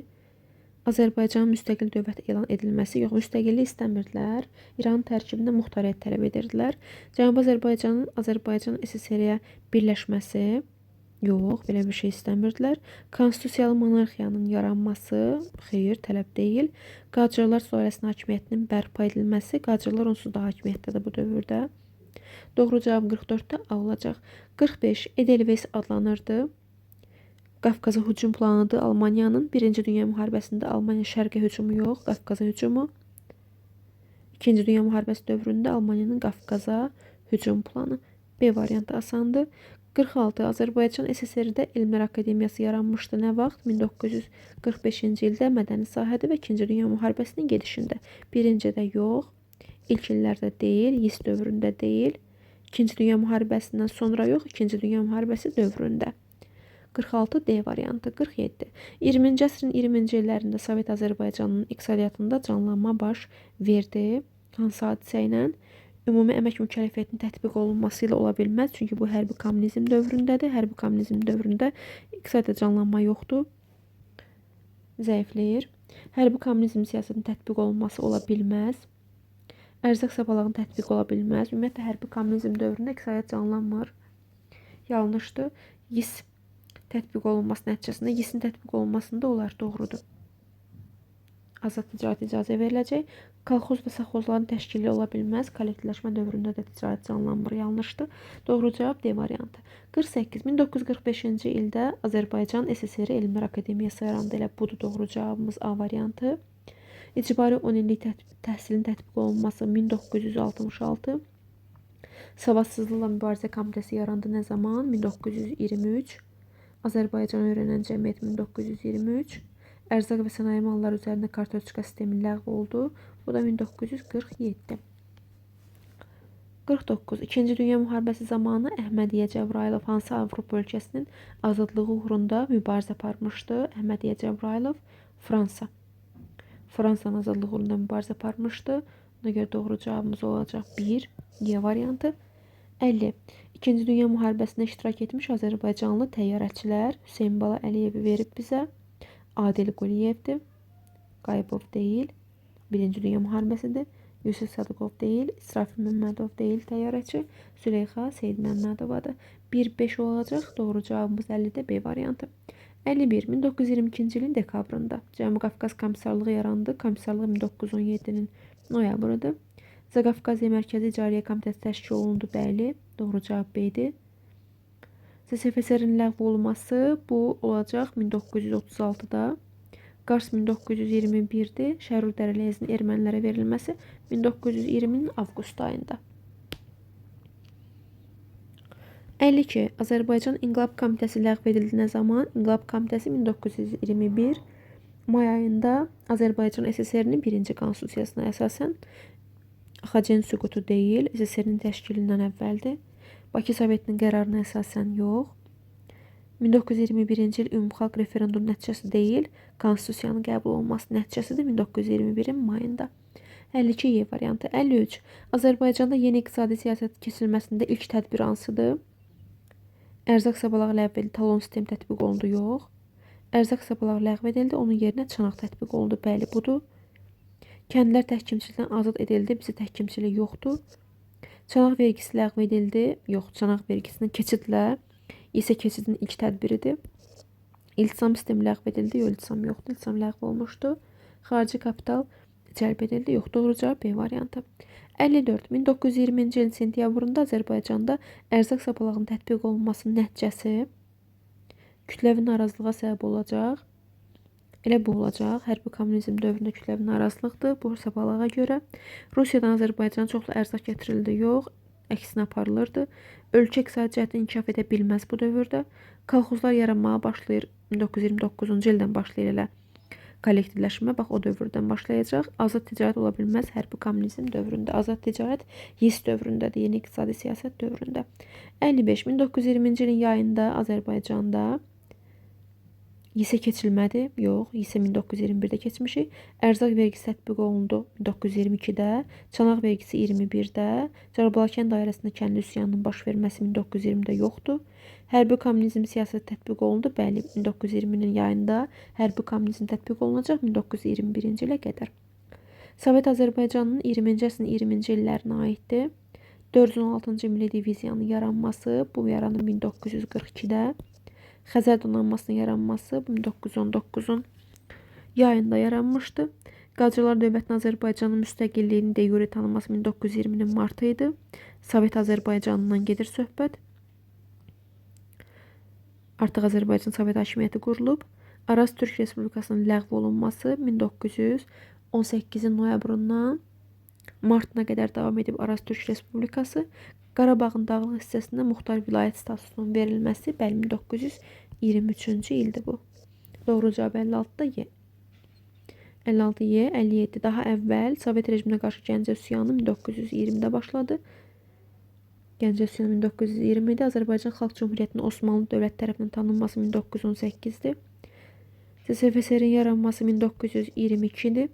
Azərbaycanın müstəqil dövlət elan edilməsi, yox, müstəqillik istəmirdilər. İranın tərkibində muxtariyyət tələb edirdilər. Cənubi Azərbaycanın Azərbaycan SSR-yə birləşməsi, yox, belə bir şey istəmirdilər. Konstitusiyalı monarxiyanın yaranması, xeyr, tələb deyil. Qacarlar sülaləsinin hakimiyyətinin bərpa edilməsi, Qacarlar onsuz da hakimiyyətdədir bu dövrdə. Doğru cavab 44-də A olacaq. 45 Edelweiss adlanırdı. Qafqaza hücum planıdır Almaniyanın. Birinci Dünya müharibəsində Almaniya şərqə hücumu yox, Qafqaza hücumu. İkinci Dünya müharibəsi dövründə Almaniyanın Qafqaza hücum planı. B variantı asandır. 46 Azərbaycan SSR-də Elmlər Akademiyası yaranmışdı. Nə vaxt? 1945-ci ildə mədəni sahədə və 2-ci Dünya müharibəsinin gedişində. Birincidə yox, ilk illərdə deyil, YIS dövründə deyil. 2-ci Dünya müharibəsindən sonra yox, 2-ci Dünya müharibəsi dövründə. 46 D variantı. 47. 20-ci əsrin 20-ci illərində Sovet Azərbaycanının iqtisadiyyatında canlanma baş verdi. Hansı hadisə ilə? Ümumi əmək mükəlləfiyyətinin tətbiq olunması ilə ola bilməz. Çünki bu hərbi kommunizm dövründədir. Hərbi kommunizm dövründə iqtisadiyyatda canlanma yoxdur. Zəifləyir. Hərbi kommunizm siyasətinin tətbiq olunması ola bilməz. Ərzaq sapalağının tətbiq ola bilməz. Ümumiyyətlə, hərbi kommunizm dövründə iqtisadiyyat canlanmır. Yanlışdır. YIS tətbiq olunması nəticəsində YIS-in tətbiq olunmasında olar, doğrudur. Azad ticarət icazə veriləcək. Kolxoz və savxozların təşkili ola bilməz. Kollektivləşmə dövründə də ticarət canlanmır, yanlışdır. Doğru cavab D variantı. 48. 1945-ci ildə Azərbaycan SSR Elmlər Akademiyası yarandı. Elə budur doğru cavabımız A variantı. İcbari 10 illik təhsilin tətbiq olunması 1966. Savadsızlıqla mübarizə komitəsi yarandı nə zaman? 1923. Azərbaycan öyrənən cəmiyyət 1923. Ərzaq və sənaye malları üzərində kartoçka sistemi ləğv oldu. Bu da 1947. 49. İkinci Dünya müharibəsi zamanı Əhmədiyyə Cəbrayılov hansı Avropa ölkəsinin azadlığı uğrunda mübarizə aparmışdı? Əhmədiyyə Cəbrayılov Fransa. Fransanın azadlığı uğrunda mübarizə aparmışdı. Buna görə doğru cavabımız olacaq 1. Y variantı. 50. İkinci Dünya müharibəsində iştirak etmiş Azərbaycanlı təyyarəçilər Hüseyn Bala Əliyevi verib bizə. Adil Quliyevdir. Qaybov deyil. Birinci Dünya müharibəsidir. Yusuf Sadıqov deyil. İsrafil Məmmədov deyil təyyarəçi. Süleyxa Seyid Məmmədovadır. 1-5 olacaq. Doğru cavabımız 50-də B variantı. 51. 1922-ci ilin dekabrında Cənubi Qafqaz Komissarlığı yarandı. Komissarlığı 1917-nin noyabrıdır. Zaqafqaziya Mərkəzi İcariyyə Komitəsi təşkil olundu, bəli. Doğru cavab B-dir. SSFSR-in ləğv olunması bu olacaq 1936-da. Qars 1921-dir. Şərur Dərəliyəzinin ermənilərə verilməsi 1920-nin avqust ayında. 52. Azərbaycan İnqilab Komitəsi ləğv edildi nə zaman? İnqilab Komitəsi 1921 may ayında Azərbaycan SSR-nin birinci konstitusiyasına əsasən Axagen süqutu deyil, SSR-nin təşkilindən əvvəldir. Bakı Sovetinin qərarına əsasən yox. 1921-ci il ümumxalq referendumu nəticəsi deyil, Konstitusiyanın qəbul olması nəticəsidir 1921-in mayında. 52 Y variantı. 53. Azərbaycanda yeni iqtisadi siyasət keçirilməsində ilk tədbir hansıdır? Ərzaq sabalağı ləğv edildi, talon sistemi tətbiq olundu, yox. Ərzaq sabalağı ləğv edildi, onun yerinə çanaq tətbiq olundu, bəli, budur. Kəndlər təhkimçilikdən azad edildi, bizə təhkimçilik yoxdur. Çanaq vergisi ləğv edildi, yox, çanaq vergisinin keçidlə isə keçidin ilk tədbiridir. İltisam sistemi ləğv edildi, yox, iltisam yoxdur, iltisam ləğv olmuşdu. Xarici kapital cəlb edildi, yox, doğru cavab B variantı. 54. 1920-ci ilin sentyabrında Azərbaycanda ərzaq sapalağının tətbiq olunmasının nəticəsi kütləvi narazılığa səbəb olacaq. Elə bu olacaq. Hərbi kommunizm dövründə kütləvi narazılıqdır. Bu sapalağa görə Rusiyadan Azərbaycana çoxlu ərzaq gətirildi, yox, əksinə aparılırdı. Ölkə iqtisadi cəhətdən inkişaf edə bilməz bu dövrdə. Kolxozlar yaranmağa başlayır. 1929-cu ildən başlayır elə kollektivləşmə, bax o dövrdən başlayacaq. Azad ticarət ola bilməz hərbi kommunizm dövründə. Azad ticarət YIS dövründədir, yeni iqtisadi siyasət dövründə. 55. 1920-ci ilin yayında Azərbaycanda YIS-ə keçilmədi, yox, YIS-ə 1921-də keçmişik. Ərzaq vergisi tətbiq olundu 1922-də, çanaq vergisi 21-də, Cəbrabılakən dairəsində kəndli üsyanının baş verməsi 1920-də yoxdur. Hərbi kommunizm siyasəti tətbiq olundu, bəli, 1920-nin yayında hərbi kommunizm tətbiq olunacaq 1921-ci ilə qədər. Sovet Azərbaycanının 20-ci əsrin 20-ci illərinə aiddir. 416-cı Milli Diviziyanın yaranması, bu yaranır 1942-də. Xəzər donanmasının yaranması 1919-un yayında yaranmışdı. Qacarlar dövlətinin Azərbaycanın müstəqilliyini de yure tanınması 1920-nin martı idi. Sovet Azərbaycanından gedir söhbət. Artıq Azərbaycan Sovet hakimiyyəti qurulub. Araz Türk Respublikasının ləğv olunması 1918-in noyabrından martına qədər davam edib Araz Türk Respublikası. Qarabağın dağlıq hissəsində muxtar vilayət statusunun verilməsi 1923-cü ildir bu. Doğru cavab 56-da Y. 56 Y, 57. Daha əvvəl Sovet rejiminə qarşı Gəncə üsyanı 1920-də başladı. Gəncə üsyanı 1920-də. Azərbaycan Xalq Cümhuriyyətinin Osmanlı dövlət tərəfindən tanınması 1918-dir. SSFSR-in yaranması 1922-dir.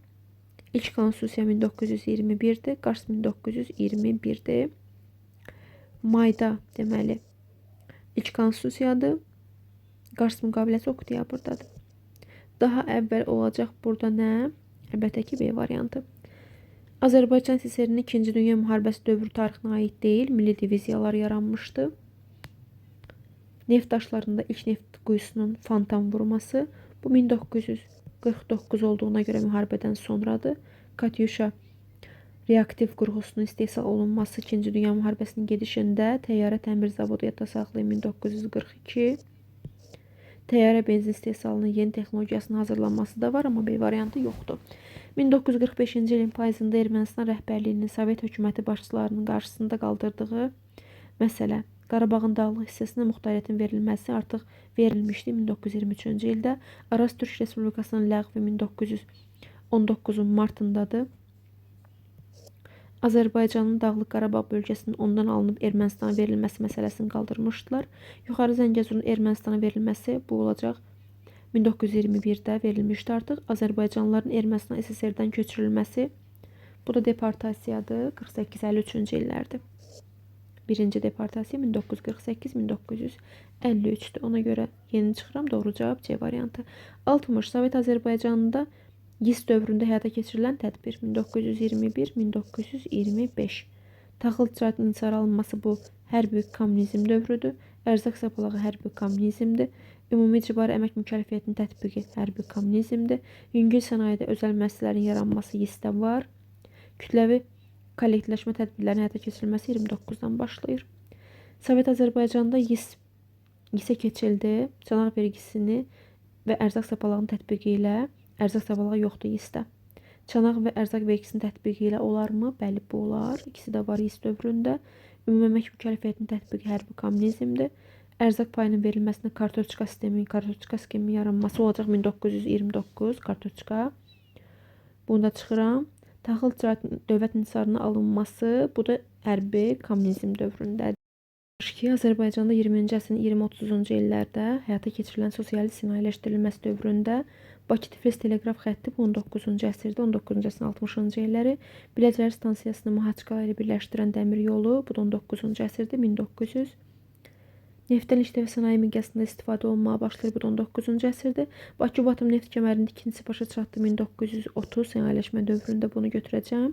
İlk konstitusiya 1921-dir. Qars 1921-dir. Mayda deməli ilk konstitusiyadır. Qars müqaviləsi oktyabrdadır. Daha əvvəl olacaq burada nə? Əlbəttə ki, B variantı. Azərbaycan SSR-nin 2-ci Dünya müharibəsi dövrü tarixinə aid deyil, milli diviziyalar yaranmışdı. Neft daşlarında ilk neft quyusunun fontan vurması bu 1949 olduğuna görə müharibədən sonradır. Katyusha reaktiv qurğusunun istehsal olunması 2-ci Dünya müharibəsinin gedişində təyyarə təmir zavodu yadda saxlayın 1942. Təyyarə benzin istehsalının yeni texnologiyasının hazırlanması da var, amma B variantı yoxdur. 1945-ci ilin payızında Ermənistan rəhbərliyinin Sovet hökuməti başçılarının qarşısında qaldırdığı məsələ Qarabağın dağlıq hissəsinə muxtariyyətin verilməsi artıq verilmişdi 1923-cü ildə. Araz Türk Respublikasının ləğvi 1919-un martındadır. Azərbaycanın Dağlıq Qarabağ bölgəsinin ondan alınıb Ermənistana verilməsi məsələsini qaldırmışdılar. Yuxarı Zəngəzurun Ermənistana verilməsi bu olacaq 1921-də verilmişdi artıq. Azərbaycanlıların Ermənistan SSR-dən köçürülməsi bu da deportasiyadır 48-53-cü illərdir. Birinci deportasiya 1948-1953'dür. Ona görə yeni çıxıram. Doğru cavab C variantı. 60. Sovet Azərbaycanında YIS dövründə həyata keçirilən tədbir 1921-1925. Taxıl ticarətinin inhisara alınması bu hərbi kommunizm dövrüdür. Ərzaq sapalağı hərbi kommunizmdir. Ümumi icbari əmək mükəlləfiyyətinin tətbiqi hərbi kommunizmdir. Yüngül sənayedə özəl müəssisələrin yaranması YIS-də var. Kütləvi kollektivləşmə tədbirlərinin həyata keçirilməsi 29-dan başlayır. Sovet Azərbaycanda YIS-ə keçildi. Çanaq vergisini və ərzaq sapalağının tətbiqi ilə ərzaq sapalağı yoxdur YIS-də. Çanaq və ərzaq vergisinin tətbiqi ilə olarmı? Bəli, bu olar. İkisi də var YIS dövründə. Ümumi əmək mükəlləfiyyətinin tətbiqi hərbi kommunizmdir. Ərzaq payının verilməsinə kartoçka skemin yaranması olacaq 1929 kartoçka. Bunda çıxıram. Taxıl ticarət dövlət inhisarına alınması, bu da hərbi kommunizm dövründədir. 2. Azərbaycanda 20-ci əsrin 20-30-cu illərdə həyata keçirilən sosialist sənayeləşdirilməsi dövründə Bakı-Tiflis teleqraf xətti bu 19-cu əsrdə, 19-cu əsrin 60-cı illəri Biləcəri stansiyasını Mahaçqala ilə birləşdirən dəmir yolu, bu da 19-cu əsrdə, 1900. Neftdən işlək sənaye miqyasında istifadə olunmağa başlayır, bu da 19-cu əsrdə. Bakı-Batım neft kəmərinin tikintisi başa çatdı 1930 sənayeleşmə dövründə, bunu götürəcəm.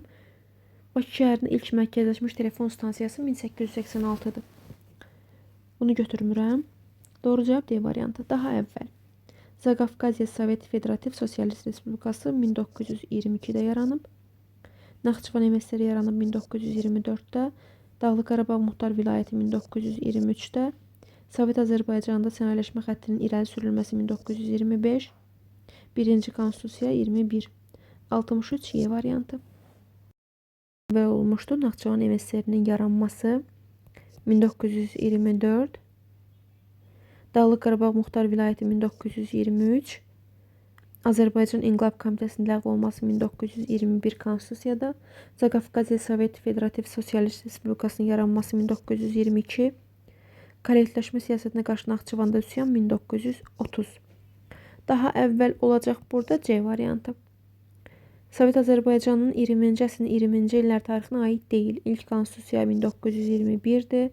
Bakı şəhərinin ilk mərkəzləşmiş telefon stansiyası 1886-dır. Bunu götürmürəm. Doğru cavab D variantı. Daha əvvəl. Zaqafqaziya Sovet Federativ Sosialist Respublikası 1922-də yaranıb. Naxçıvan MSSR yaranıb 1924-də. Dağlıq Qarabağ Muxtar Vilayəti 1923-də. Sovet Azərbaycanında sənayeləşmə xəttinin irəli sürülməsi 1925. Birinci Konstitusiya 21. 63 Y variantı. Və olmuşdu. Naxçıvan MSSR-nin yaranması 1924. Dağlıq Qarabağ Muxtar Vilayəti 1923. Azərbaycan İnqilab Komitəsinin ləğv olması 1921 Konstitusiyada. Zaqafqaziya Sovet Federativ Sosialist Respublikasının yaranması 1922. Kollektivləşmə siyasətinə qarşı Naxçıvanda üsyan 1930. Daha əvvəl olacaq burada C variantı. Sovet Azərbaycanının 20-ci əsrin 20-ci illər tarixinə aid deyil. İlk konstitusiya 1921-dir.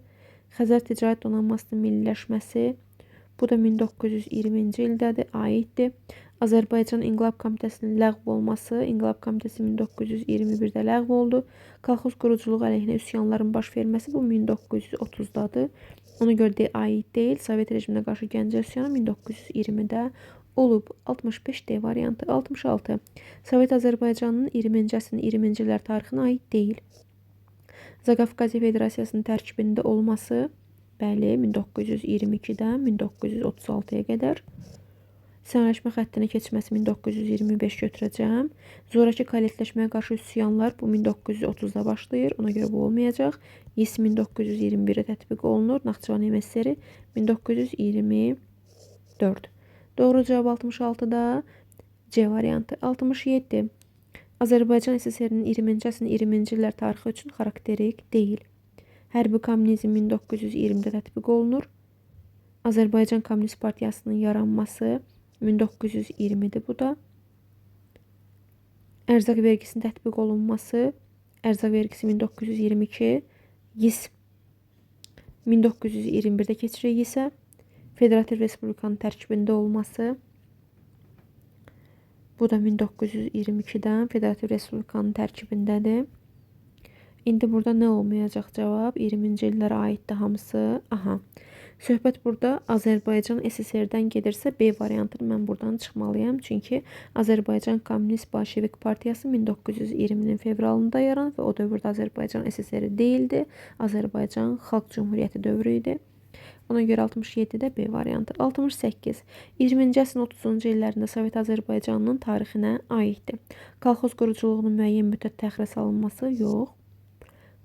Xəzər Ticarət Donanmasının milliləşməsi, bu da 1920-ci ildədir, aiddir. Azərbaycan İnqilab Komitəsinin ləğv olması, İnqilab Komitəsi 1921-də ləğv oldu. Kolxoz quruculuğu əleyhinə üsyanların baş verməsi bu 1930-dadır. Ona görə də aid deyil. Sovet rejiminə qarşı Gəncə üsyanı 1920-də olub. 65 D variantı. 66. Sovet Azərbaycanının 20-ci əsrin 20-ci illər tarixinə aid deyil. Zaqafqaziya Federasiyasının tərkibində olması, bəli, 1922-dən 1936-ya qədər. Sənayeləşmə xəttinə keçməsi 1925 götürəcəm. Zorakı kollektivləşməyə qarşı üsyanlar bu 1930-da başlayır. Ona görə bu olmayacaq. YİS 1921-də tətbiq olunur. Naxçıvan MSSR 1924. Doğru cavab 66-da C variantı. 67. Azərbaycan SSR-nin 20-ci əsrin 20-ci illər tarixi üçün xarakterik deyil. Hərbi kommunizm 1920-də tətbiq olunur. Azərbaycan Komünist Partiyasının yaranması 1920-dir bu da. Ərzaq vergisinin tətbiq olunması, ərzaq vergisi 1922, YİS 1921-də keçirir YİS-ə. Federativ Respublikanın tərkibində olması, bu da 1922-dən Federativ Respublikanın tərkibindədir. İndi burada nə olmayacaq cavab? 20-ci illərə aiddir hamısı. Aha. Söhbət burada Azərbaycan SSR-dən gedirsə B variantını mən buradan çıxmalıyam. Çünki Azərbaycan Komünist Bolşevik Partiyası 1920-nin fevralında yaranıb və o dövrdə Azərbaycan SSR deyildi. Azərbaycan Xalq Cümhuriyyəti dövrü idi. Ona görə 67-də B variantı. 68. 20-ci əsrin 30-cu illərində Sovet Azərbaycanının tarixinə aiddir. Kolxoz quruculuğunun müəyyən müddət təxirə salınması, yox.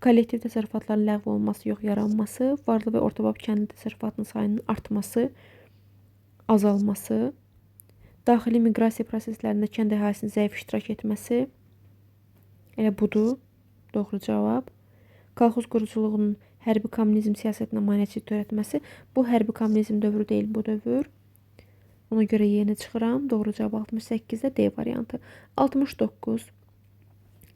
Kollektiv təsərrüfatların ləğv olunması, yox, yaranması, varlı və ortabab kəndi təsərrüfatının sayının artması, azalması, daxili miqrasiya proseslərində kənd əhalisinin zəif iştirak etməsi, elə budur, doğru cavab. Kolxoz quruculuğunun hərbi kommunizm siyasətinə maneçilik törətməsi, bu hərbi kommunizm dövrü deyil, bu dövr. Ona görə yeni çıxıram, doğru cavab 68-də D variantı. 69.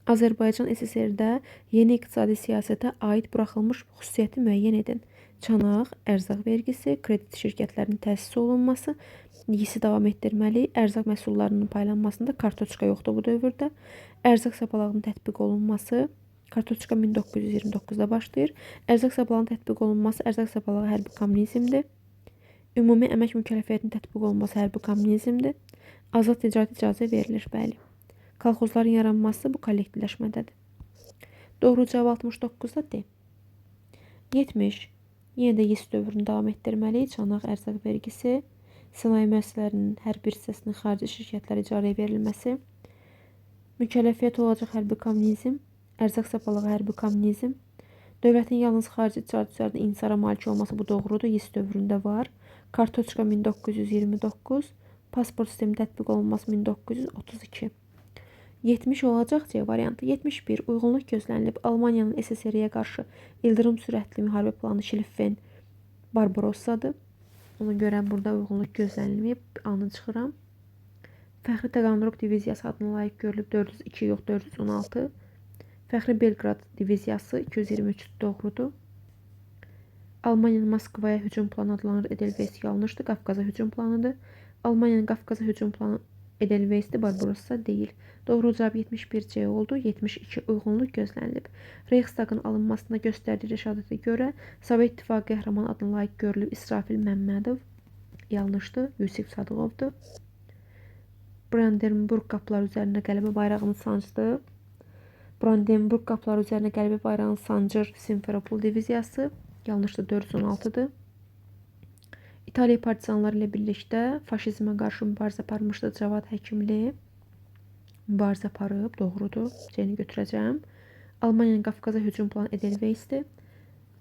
Azərbaycan SSR-də yeni iqtisadi siyasətə aid buraxılmış xüsusiyyəti müəyyən edin. Çanaq, ərzaq vergisi, kredit şirkətlərinin təsis olunması, YİS-i davam etdirməli, ərzaq məhsullarının paylanmasında kartoçka yoxdur bu dövrdə, ərzaq sapalağının tətbiq olunması, kartoçka 1929-da başlayır, ərzaq sapalağının tətbiq olunması, ərzaq sapalağı hərbi kommunizmdir, ümumi əmək mükəlləfiyyətinin tətbiq olunması hərbi kommunizmdir, azad ticarət icazə verilir, bəli. Kolxozların yaranması bu kollektivləşmədədir. Doğru cavab 69-da D. 70. Yenə də YİS dövrünü davam etdirməli. Çanaq ərzaq vergisi, sənaye müəssisələrinin hər bir hissəsinin xarici şirkətlərə icarəyə verilməsi, mükəlləfiyyət olacaq hərbi kommunizm, ərzaq sapalağı hərbi kommunizm, dövlətin yalnız xarici ticarət üzərində inhisara malik olması bu doğrudur. YİS dövründə var. Kartoçka 1929, pasport sistemi tətbiq olunması 1932. 70 olacaq C variantı. 71 uyğunluq gözlənilib. Almaniyanın SSR-yə qarşı ildırım sürətli müharibə planı Şliffen Barbarossadır. Ona görə burada uyğunluq gözlənilməyib. Anı çıxıram. Fəxri Taganrog diviziyası adına layiq görülüb 402 yox 416. Fəxri Belqrad diviziyası 223 doğrudur. Almaniyanın Moskvaya hücum planı adlanır Edelweiss yanlışdır. Qafqaza hücum planıdır. Almaniyanın Qafqaza hücum planı Edelweiss'dir, Barbarossa deyil. Doğru cavab 71C oldu. 72 uyğunluq gözlənilib. Reichstagın alınmasına göstərdiyi rəşadətə görə Sovet İttifaqı qəhrəmanı adına layiq görülüb İsrafil Məmmədov. Yanlışdır. Yusif Sadıqovdur. Brandenburg qapıları üzərində qələbə bayrağını sancdı. Brandenburg qapıları üzərində qələbə bayrağını sancır Simferopol diviziyası. Yanlışdır. 416-dır. İtaliya partizanları ilə birlikdə faşizmə qarşı mübarizə aparmışdı Cavad Həkimli. Mübarizə aparıb, doğrudur. C-ni götürəcəm. Almaniyanın Qafqaza hücum planı Edelweiss'dir.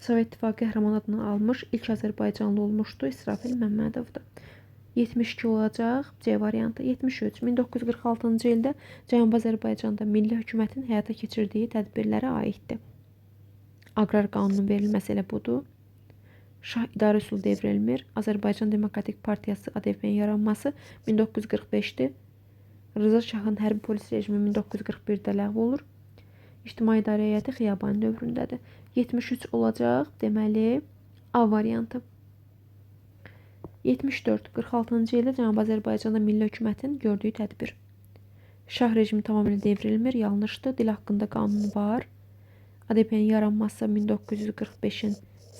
Sovet İttifaqı qəhrəman adını almış, ilk Azərbaycanlı olmuşdu İsrafil Məmmədovdur. 72 olacaq C variantı. 73. 1946-cı ildə Cənubi Azərbaycanda milli hökumətin həyata keçirdiyi tədbirlərə aiddir. Aqrar qanunun verilməsi elə budur. Şah idarə üsulu devrilmir. Azərbaycan Demokratik Partiyası ADP-nin yaranması 1945-dir. Rıza Şahın hərbi polis rejimi 1941-də ləğv olur. İctimai idarə heyəti Xiyabani dövründədir. 73 olacaq. Deməli, A variantı. 74. 46-cı ildə Cənubi Azərbaycanda milli hökumətin gördüyü tədbir. Şah rejimi tamamilə devrilmir. Yanlışdır. Dil haqqında qanun var. ADP-nin yaranması 1945-in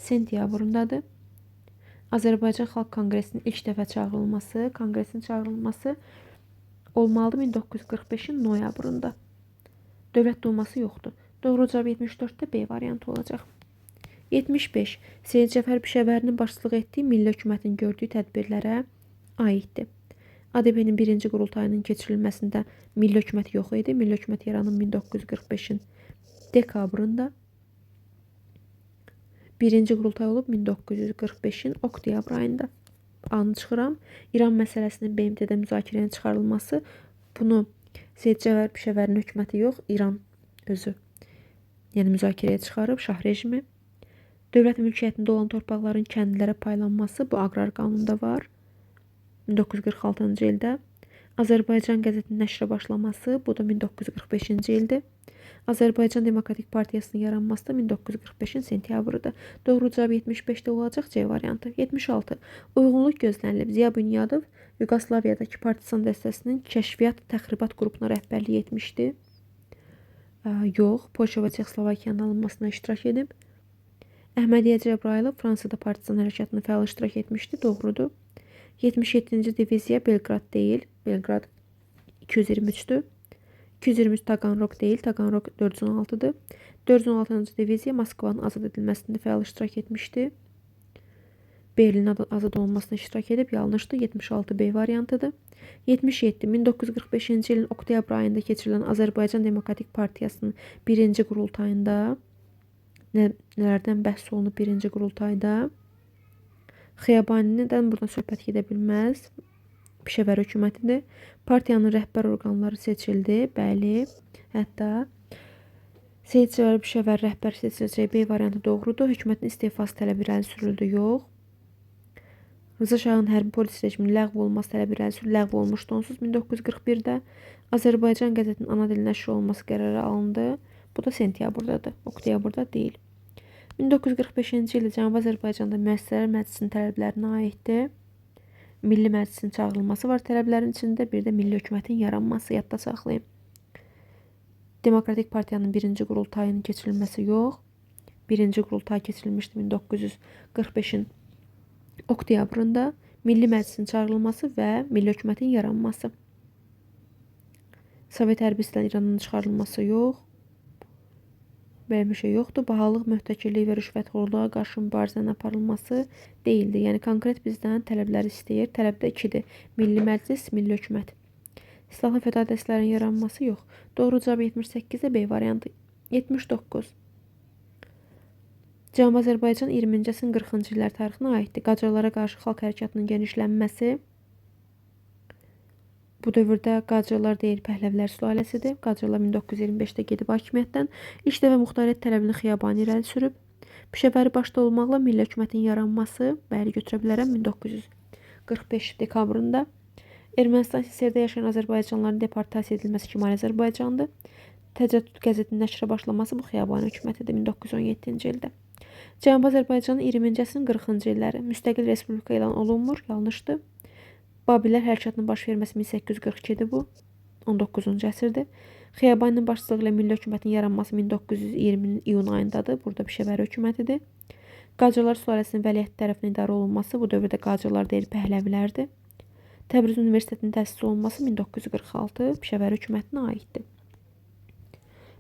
sentyabrındadır. Azərbaycan Xalq Konqresinin ilk dəfə çağırılması, konqresin çağırılması olmalıdır 1945-in noyabrında. Dövlət Duması yoxdur. Doğru cavab 74-də B variantı olacaq. 75. Seyid Cəfər Pişəvərinin başçılıq etdiyi milli hökumətin gördüyü tədbirlərə aiddir. ADP-nin birinci qurultayının keçirilməsində milli hökumət yox idi. Milli hökumət yaranıb 1945-in dekabrında. Birinci qurultay olub 1945-in oktyabr ayında. Anı çıxıram. İran məsələsinin BMT-də müzakirəyə çıxarılması. Bunu Seyid Cəfər Pişəvərin hökuməti yox, İran özü. Yəni müzakirəyə çıxarıb şah rejimi. Dövlət mülkiyyətində olan torpaqların kəndlilərə paylanması bu aqrar qanunda var. 1946-cı ildə. Azərbaycan qəzetinin nəşrə başlaması bu da 1945-ci ildir. Azərbaycan Demokratik Partiyasının yaranması da 1945-in sentyabrıdır. Doğru cavab 75-də olacaq C variantı. 76. Uyğunluq gözlənilib. Ziya Bünyadov Yuqoslaviyadakı partizan dəstəsinin kəşfiyyat təxribat qrupuna rəhbərlik etmişdi. Yox, Polşa və Çexoslovakiyanın alınmasına iştirak edib. Əhmədiyyə Cəbrayılov Fransada partizan hərəkatına fəal iştirak etmişdi. Doğrudur. 77-ci diviziya Belqrad deyil. Belqrad 223-dür. 223 Taganrog deyil. Taganrog 416-dır. 416-cı diviziya Moskvanın azad edilməsində fəal iştirak etmişdi. Berlin azad olunmasına iştirak edib. Yanlışdır. 76 B variantıdır. 77. 1945-ci ilin oktyabr ayında keçirilən Azərbaycan Demokratik Partiyasının birinci qurultayında nələrdən bəhs olunub birinci qurultayda? Xiyabanidən buradan söhbət gedə bilməz. Pişəvər hökumətidir. Partiyanın rəhbər orqanları seçildi. Bəli. Hətta Seyid Cəfər Pişəvər rəhbər seçiləcək B variantı doğrudur. Hökumətin istefası tələbi irəli sürüldü. Yox. Rıza Şahın hərbi polis rejiminin ləğv olunması tələbi irəli sürüldü. Ləğv olmuşdu onsuz 1941-də. Azərbaycan qəzetinin ana dili nəşr olunması qərarı alındı. Bu da sentyabrdadır. Oktyabrda deyil. 1945-ci ildə Cənubi Azərbaycanda Müəssisələr Məclisinin tələblərinə aiddir. Milli Məclisin çağırılması var tələblərin içində. Bir də milli hökumətin yaranması. Yadda saxlayın. Demokratik Partiyanın birinci qurultayının keçirilməsi yox. Birinci qurultay keçirilmişdi 1945-in oktyabrında. Milli Məclisin çağırılması və milli hökumətin yaranması. Sovet hərbiçilərinin İrandan çıxarılması yox. Belə bir şey yoxdur. Bahalıq, möhtəkirlik və rüşvətxorluğa qarşı mübarizənin aparılması deyildi. Yəni konkret bizdən tələbləri istəyir. Tələb də 2-dir. Milli Məclis, milli hökumət. Silahlı fəda dəstələrin yaranması yox. Doğru cavab 78-də B variantı. 79. Cənubi Azərbaycan 20-ci əsrin 40-cı illər tarixinə aiddir. Qacarlara qarşı xalq hərəkatının genişlənməsi Bu dövrdə Qacarlar deyil, Pəhləvilər sülaləsidir. Qacarlar 1925-də gedib hakimiyyətdən ilk dəfə muxtariyyət tələbini Xiyabani irəli sürüb. Pişəvəri başda olmaqla milli hökumətin yaranması, bəli götürə bilərəm, 1945 dekabrında. Ermənistan SSR-də yaşayan Azərbaycanlıların deportasiya edilməsi Şimali Azərbaycandır. Təcəddüd qəzetinin nəşrə başlaması bu Xiyabani hökumətidir 1917-ci ildə. Cənubi Azərbaycanın 20-ci əsrin 40-cı illəri müstəqil respublika elan olunmur, yanlışdır. Babillər hərəkatının baş verməsi 1842-dir bu, 19-cu əsrdir. Xiyabaninin başçılığı ilə milli hökumətin yaranması 1920-nin iyun ayındadır. Burada Pişəvəri hökumətidir. Qacarlar sülaləsinin vəliəhd tərəfindən idarə olunması bu dövrdə Qacarlar deyil, Pəhləvilərdir. Təbriz Universitetinin təsis olunması 1946 Pişəvəri hökumətinə aiddir.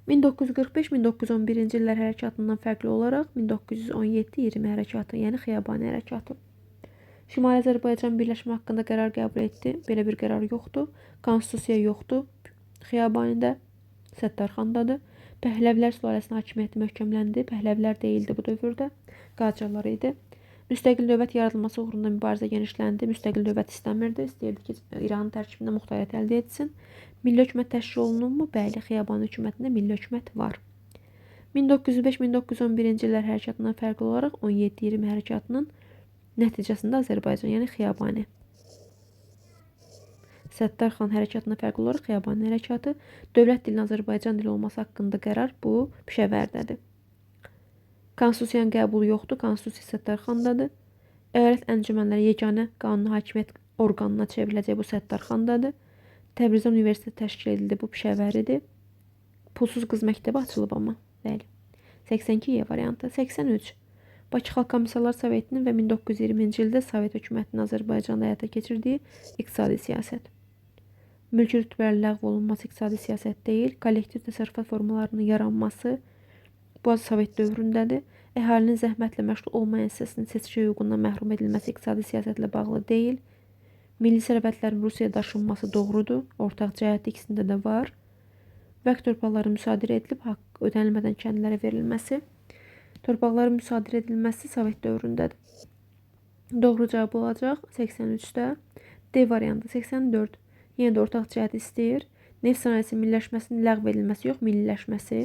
1945-1911-ci illər hərəkatından fərqli olaraq 1917-20 hərəkatı, yəni Xiyabani hərəkatı. Şimali Azərbaycan birləşmə haqqında qərar qəbul etdi. Belə bir qərar yoxdur. Konstitusiya yoxdur. Xiyabanidə Səttarxandadır. Pəhləvilər sülaləsinin hakimiyyəti möhkəmləndi. Pəhləvilər deyildi bu dövrdə. Qacarlar idi. Müstəqil dövlət yaradılması uğrunda mübarizə genişləndi. Müstəqil dövlət istəmirdi. İstəyirdi ki, İranın tərkibində muxtariyyət əldə etsin. Milli hökumət təşkil olunurmu? Bəli, Xiyabani hökumətində milli hökumət var. 1905-1911-ci illər hərəkatından fərqli olaraq 17-20 hərəkatının nəticəsində Azərbaycan, yəni Xiyabani. Səttarxan hərəkatına fərqli olaraq Xiyabani hərəkatı, dövlət dilinin Azərbaycan dili olması haqqında qərar bu Pişəvərdədir. Konstitusiyanın qəbulu yoxdur, Konstitusiya Səttarxandadır. Əyalət əncümənləri yeganə qanuni hakimiyyət orqanına çevriləcək, bu Səttarxandadır. Təbrizdə universitet təşkil edildi, bu Pişəvəridir. Pulsuz qız məktəbi açılıb amma, bəli. 82 variantı. 83. Bakı Xalq Komissarlar Sovetinin və 1920-ci ildə Sovet hökumətinin Azərbaycanda həyata keçirdiyi iqtisadi siyasət. Mülki rütbələrinin ləğv olunması iqtisadi siyasət deyil, kollektiv təsərrüfat formalarının yaranması bu Sovet dövründədir. Əhalinin zəhmətlə məşğul olmayan hissəsinin seçki hüququndan məhrum edilməsi iqtisadi siyasətlə bağlı deyil. Milli sərvətlərin Rusiyaya daşınması doğrudur, ortaq cəhət ikisində də var. Vəqf torpaqları müsadirə edilib, haqq ödənilmədən kəndlərə verilməsi. Torpaqların müsadirə edilməsi Sovet dövründədir. Doğru cavab olacaq 83-də. D variantı 84. Yenə də ortaq cəhət istəyir. Neft sənayesinin milliləşməsinin ləğv edilməsi yox, milliləşməsi.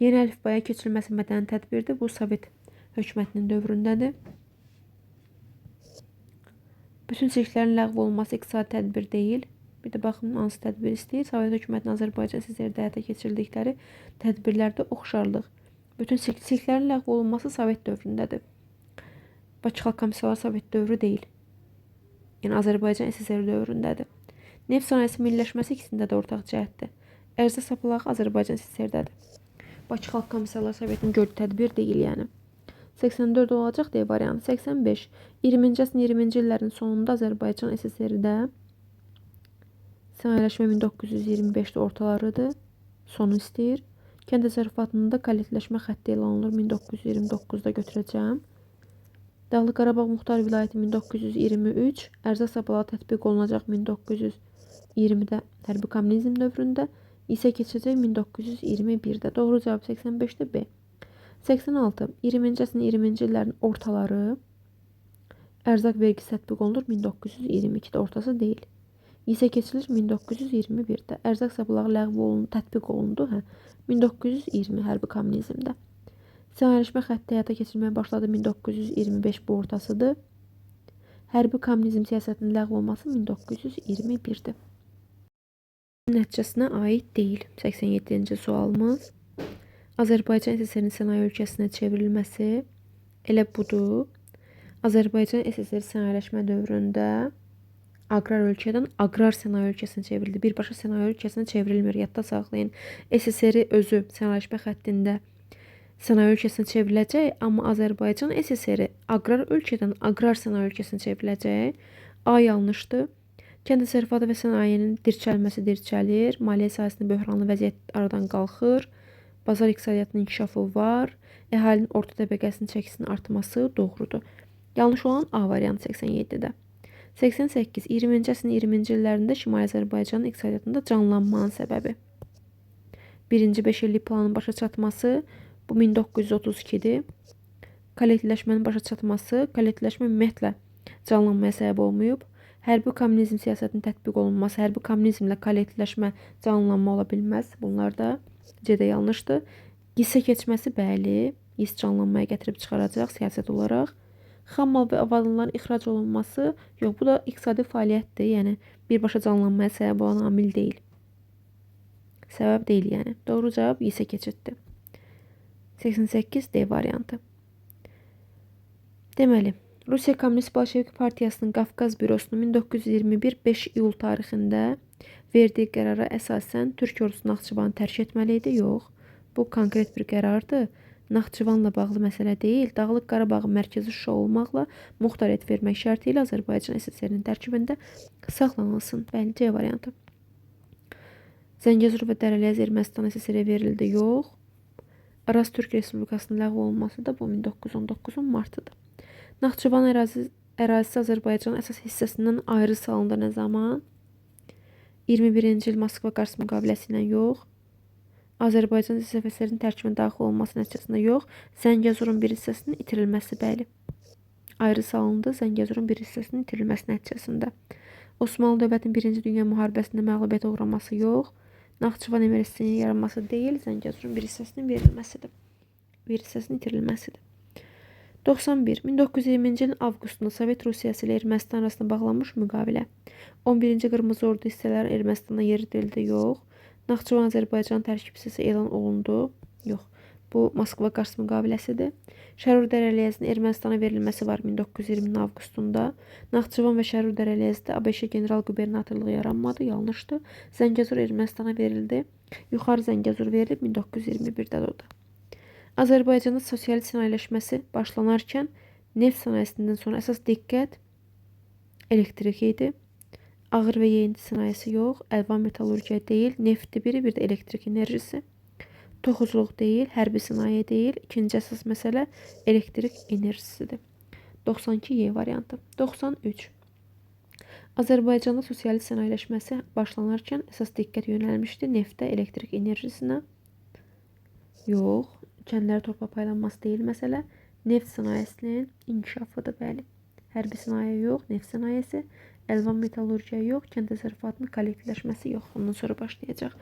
Yeni əlifbaya keçirilməsi mədəni tədbirdir. Bu Sovet hökumətinin dövründədir. Bütün sirklərin ləğv olunması iqtisadi tədbir deyil. Bir də baxın hansı tədbir istəyir. Sovet hökumətinin Azərbaycan SSR-də həyata keçirdikləri tədbirlərdə oxşarlıq. Bütün sirklərin ləğv olunması Sovet dövründədir. Bakı Xalq Komissarlar Sovet dövrü deyil. Yəni Azərbaycan SSR dövründədir. Neft sənayesi milliləşməsi ikisində də ortaq cəhətdir. Ərzaq sapılağı Azərbaycan SSR-dədir. Bakı Xalq Komissarlar Sovetinin gördüyü tədbir deyil, yəni. 84 olacaq D variantı. 85. 20-ci əsrin 20-ci illərin sonunda Azərbaycan SSR-də sənayeləşmə 1925-də ortalarıdır. Sonu istəyir. Kənd təsərrüfatında kollektləşmə xətti elan olunur 1929-da götürəcəm. Dağlıq Qarabağ Muxtar Vilayəti 1923, ərzaq sapılağı tətbiq olunacaq 1920-də hərbi kommunizm dövründə, isə keçəcək 1921-də. Doğru cavab 85-də B. 86. 20-ci əsrin 20-ci illərin ortaları ərzaq vergisi tətbiq olunur 1922-də, ortası deyil. İsə keçilir 1921-də. Ərzaq sapılağı ləğv olundu, tətbiq olundu 1920 hərbi kommunizmdə. Sənayeləşmə xətti həyata keçirməyə başladı 1925, bu ortasıdır. Hərbi kommunizm siyasətinin ləğv olması 1921-dir. Nəticəsinə aid deyil. 87-ci sualımız. Azərbaycan SSR-nin sənaye ölkəsinə çevrilməsi elə budur. Azərbaycan SSR sənayeləşmə dövründə aqrar ölkədən aqrar sənaye ölkəsinə çevrildi. Birbaşa sənaye ölkəsinə çevrilmir. Yadda saxlayın. SSR özü sənayeləşmə xəttində sənaye ölkəsinə çevriləcək, amma Azərbaycan SSR aqrar ölkədən aqrar sənaye ölkəsinə çevriləcək. A yanlışdır. Kənd təsərrüfatı və sənayenin dirçəlməsi dirçəlir. Maliyyə sahəsində böhranlı vəziyyət aradan qalxır. Bazar iqtisadiyyatının inkişafı var. Əhalinin orta təbəqəsinin çəkisinin artması doğrudur. Yanlış olan A variantı 87-də. 88. 20-ci əsrin 20-ci illərində Şimali Azərbaycanın iqtisadiyyatında canlanmanın səbəbi. Birinci 5 illik planın başa çatması, bu 1932-dir. Kollektivləşmənin başa çatması, kollektivləşmə ümumiyyətlə canlanmaya səbəb olmayıb. Hərbi kommunizm siyasətinin tətbiq olunması, hərbi kommunizmlə kollektivləşmə, canlanma ola bilməz. Bunlar da C-də yanlışdır. Hissə keçməsi bəli, hiss canlanmaya gətirib çıxaracaq siyasət olaraq. Xammal və avadanların ixrac olunması, yox, bu da iqtisadi fəaliyyətdir. Yəni birbaşa canlanmaya səbəb olan amil deyil. Səbəb deyil yəni. Doğru cavab hissə keçiddir. 88 D variantı. Deməli, Rusiya Komünist Bolşevik Partiyasının Qafqaz bürosunun 1921 5 iyul tarixində verdiyi qərara əsasən Türk ordusu Naxçıvanı tərk etməli idi. Yox, bu konkret bir qərardır. Naxçıvanla bağlı məsələ deyil. Dağlıq Qarabağın mərkəzi Şuşa olmaqla muxtariyyət vermək şərti ilə Azərbaycan SSR-nin tərkibində saxlanılsın. Bəli, C variantı. Zəngəzur və Dərəliyəz Ermənistan SSR-ə verildi. Yox. Araz Türk Respublikasının ləğv olunması da bu 1919-un martıdır. Naxçıvan ərazisi Azərbaycanın əsas hissəsindən ayrı salındı nə zaman? 21-ci il Moskva-Qars müqaviləsi ilə yox. Azərbaycan SSR-in tərkibinə daxil olması nəticəsində yox. Zəngəzurun bir hissəsinin itirilməsi, bəli. Ayrı salındı Zəngəzurun bir hissəsinin itirilməsi nəticəsində. Osmanlı dövlətinin 1-ci Dünya müharibəsində məğlubiyyətə uğraması yox. Naxçıvan Emir-Sinin yaranması deyil, Zəngəzurun bir hissəsinin verilməsidir. Bir hissəsinin itirilməsidir. 91. 1920-ci ilin avqustunda Sovet Rusiyası ilə Ermənistan arasında bağlanmış müqavilə. 11-ci Qırmızı Ordu hissələri Ermənistana yeritildi, yox. Naxçıvan Azərbaycan tərkib hissəsi elan olundu, yox. Bu Moskva-Qars müqaviləsidir. Şərur Dərəliyəzinin Ermənistana verilməsi var 1920-ci avqustunda. Naxçıvan və Şərur Dərəliyəzdə ABŞ general qubernatorluğu yaranmadı, yanlışdır. Zəngəzur Ermənistana verildi. Yuxarı Zəngəzur verilib 1921-də doğdu. Azərbaycanda sosial sənayeləşməsi başlanarkən neft sənayesindən sonra əsas diqqət elektrik idi. Ağır və yeyinti sənayesi yox, əlvan metallurgiya deyil, neftdir biri, bir də elektrik enerjisi. Toxuculuq deyil, hərbi sənaye deyil. İkinci əsas məsələ elektrik enerjisidir. 92 Y variantı. 93. Azərbaycanda sosial sənayeləşməsi başlanarkən əsas diqqət yönəlmişdi neftə, elektrik enerjisinə. Yox. Kəndlərə torpaq paylanması deyil məsələ. Neft sənayesinin inkişafıdır, bəli. Hərbi sənaye yox, neft sənayesi, əlvan metallurgiya yox, kənd təsərrüfatının kollektivləşməsi yox. Ondan sonra başlayacaq.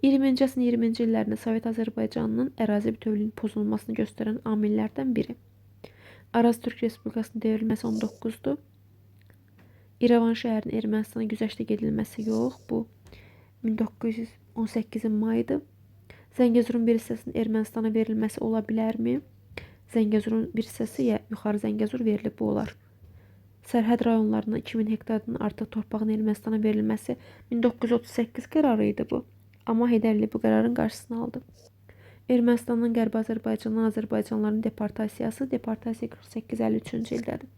20-ci əsrin 20-ci illərində Sovet Azərbaycanının ərazi bütövlüyünün pozulmasını göstərən amillərdən biri. Araz Türk Respublikasının devrilməsi 19-dur. İrəvan şəhərinin Ermənistana güzəştə gedilməsi yox, bu 1918-in mayıdır. Zəngəzurun bir hissəsinin Ermənistana verilməsi ola bilərmi? Zəngəzurun bir hissəsi ya yuxarı Zəngəzur verilib, bu olar. Sərhəd rayonlarına 2000 hektardan artıq torpağın Ermənistana verilməsi 1938 qərarı idi bu. Amma Heydər Əliyev bu qərarın qarşısını aldı. Ermənistanın Qərbi Azərbaycandan Azərbaycanlıların deportasiyası, deportasiya 48-53-cü ildədir.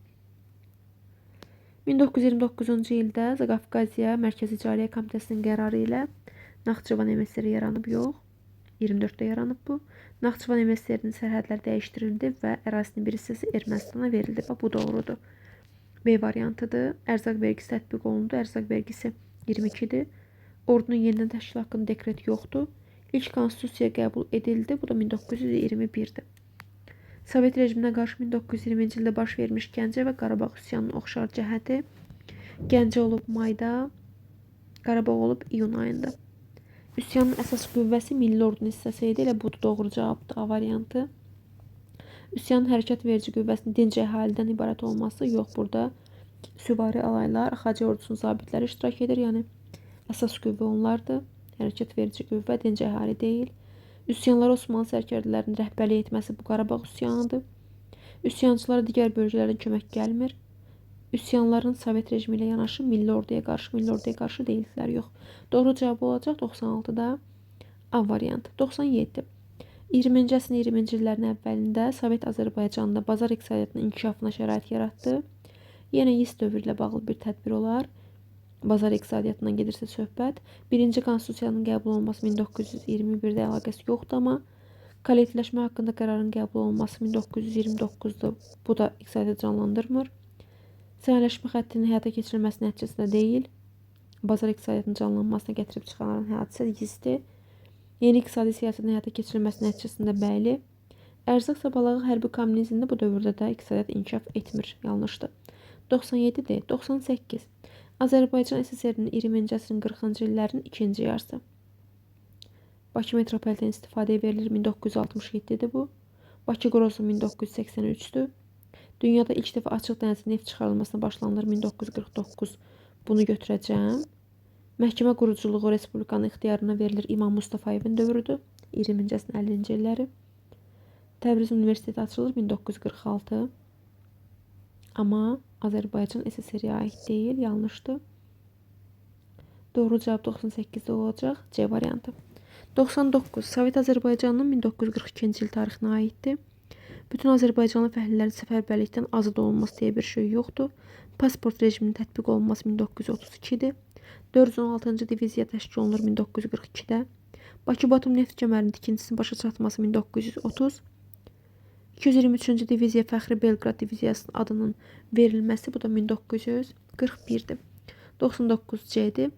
1929-cu ildə Qafqaziya Mərkəzi İcariyyə Komitəsinin qərarı ilə Naxçıvan MSR yaranıb, yox. 24-də yaranıb bu. Naxçıvan MSR-nin sərhədləri dəyişdirildi və ərazinin bir hissəsi Ermənistana verildi. Bu doğrudur. B variantıdır. Ərzaq vergisi tətbiq olundu. Ərzaq vergisi 22-dir. Ordunun yenidən təşkil haqqında dekret yoxdur. İlk konstitusiya qəbul edildi. Bu da 1921-dir. Sovet rejiminə qarşı 1920-ci ildə baş vermiş Gəncə və Qarabağ üsyanının oxşar cəhəti. Gəncə olub mayda, Qarabağ olub iyun ayında. Üsyanın əsas qüvvəsi milli ordunun hissəsi idi. Elə budur, doğru cavabdır A variantı. Üsyanın hərəkət verici qüvvəsinin dinc əhalidən ibarət olması yox, burada süvari alaylar, AXC ordusunun zabitləri iştirak edir. Yəni əsas qüvvə onlardır. Hərəkət verici qüvvə dinc əhali deyil. Üsyanlara Osmanlı sərkərdələrinin rəhbərlik etməsi bu Qarabağ üsyanıdır. Üsyançılara digər bölgələrdən kömək gəlmir. Üsyanların Sovet rejimi ilə yanaşı milli orduya qarşı deyildilər, yox. Doğru cavab olacaq 96-da A variantı. 97. 20-ci əsrin 20-ci illərin əvvəlində Sovet Azərbaycanında bazar iqtisadiyyatının inkişafına şərait yaratdı. Yenə YIS dövrü ilə bağlı bir tədbir olar. Bazar iqtisadiyyatından gedirsə söhbət. Birinci konstitusiyanın qəbul olunması 1921-də əlaqəsi yoxdur, amma kollektivləşmə haqqında qərarın qəbul olunması 1929-da bu da iqtisadiyyatı canlandırmır. Sənayeləşmə xəttinin həyata keçirilməsi nəticəsində deyil, bazar iqtisadiyyatının canlanmasına gətirib çıxaran hadisə YIS-dir. Yeni iqtisadi siyasətin həyata keçirilməsi nəticəsində bəli. Ərzaq sabalağı hərbi kommunizmdə bu dövrdə də iqtisadiyyat inkişaf etmir, yanlışdır. 97D. 98. Azərbaycan SSR-nin 20-ci əsrin 40-cı illərinin ikinci yarısı. Bakı metropoliten istifadəyə verilir 1967-dir bu. Bakı Qorosu 1983-dür. Dünyada ilk dəfə açıq dənizdə neft çıxarılmasına başlanılır 1949. Bunu götürəcəm. Məhkəmə quruculuğu Respublikanın ixtiyarına verilir İmam Mustafayevin dövrüdür. 20-ci əsrin 50-ci illəri. Təbriz Universiteti açılır 1946. Amma Azərbaycan SSR-yə aid deyil, yanlışdır. Doğru cavab 98-də olacaq. C variantı. 99. Sovet Azərbaycanının 1942-ci il tarixinə aiddir. Bütün Azərbaycanlı fəhlələrin səfərbərlikdən azad olunması deyə bir şey yoxdur. Pasport rejiminin tətbiq olunması 1932-dir. 416-cı diviziya təşkil olunur 1942-də. Bakı-Batum neft kəmərinin tikintisinin başa çatması 1930. 223-cü diviziya Fəxri Belqrad diviziyasının adının verilməsi, bu da 1941-dir. 99C-dir.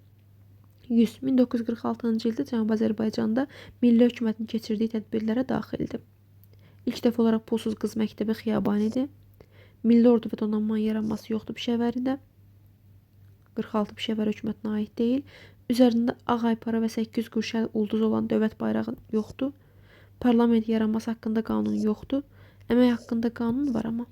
100. 1946-cı ildə Cənubi Azərbaycanda Milli Hökumətin keçirdiyi tədbirlərə daxildir. İlk dəfə olaraq pulsuz qız məktəbi xiyabanidir. Milli ordu və donanmanın yaranması yoxdur Pişəvəridə. 46 Pişəvər hökumətinə aid deyil. Üzərində ağ aypara və 800 quşəli ulduz olan dövlət bayrağı yoxdur. Parlament yaranması haqqında qanun yoxdur. Əmək haqqında qanun var amma.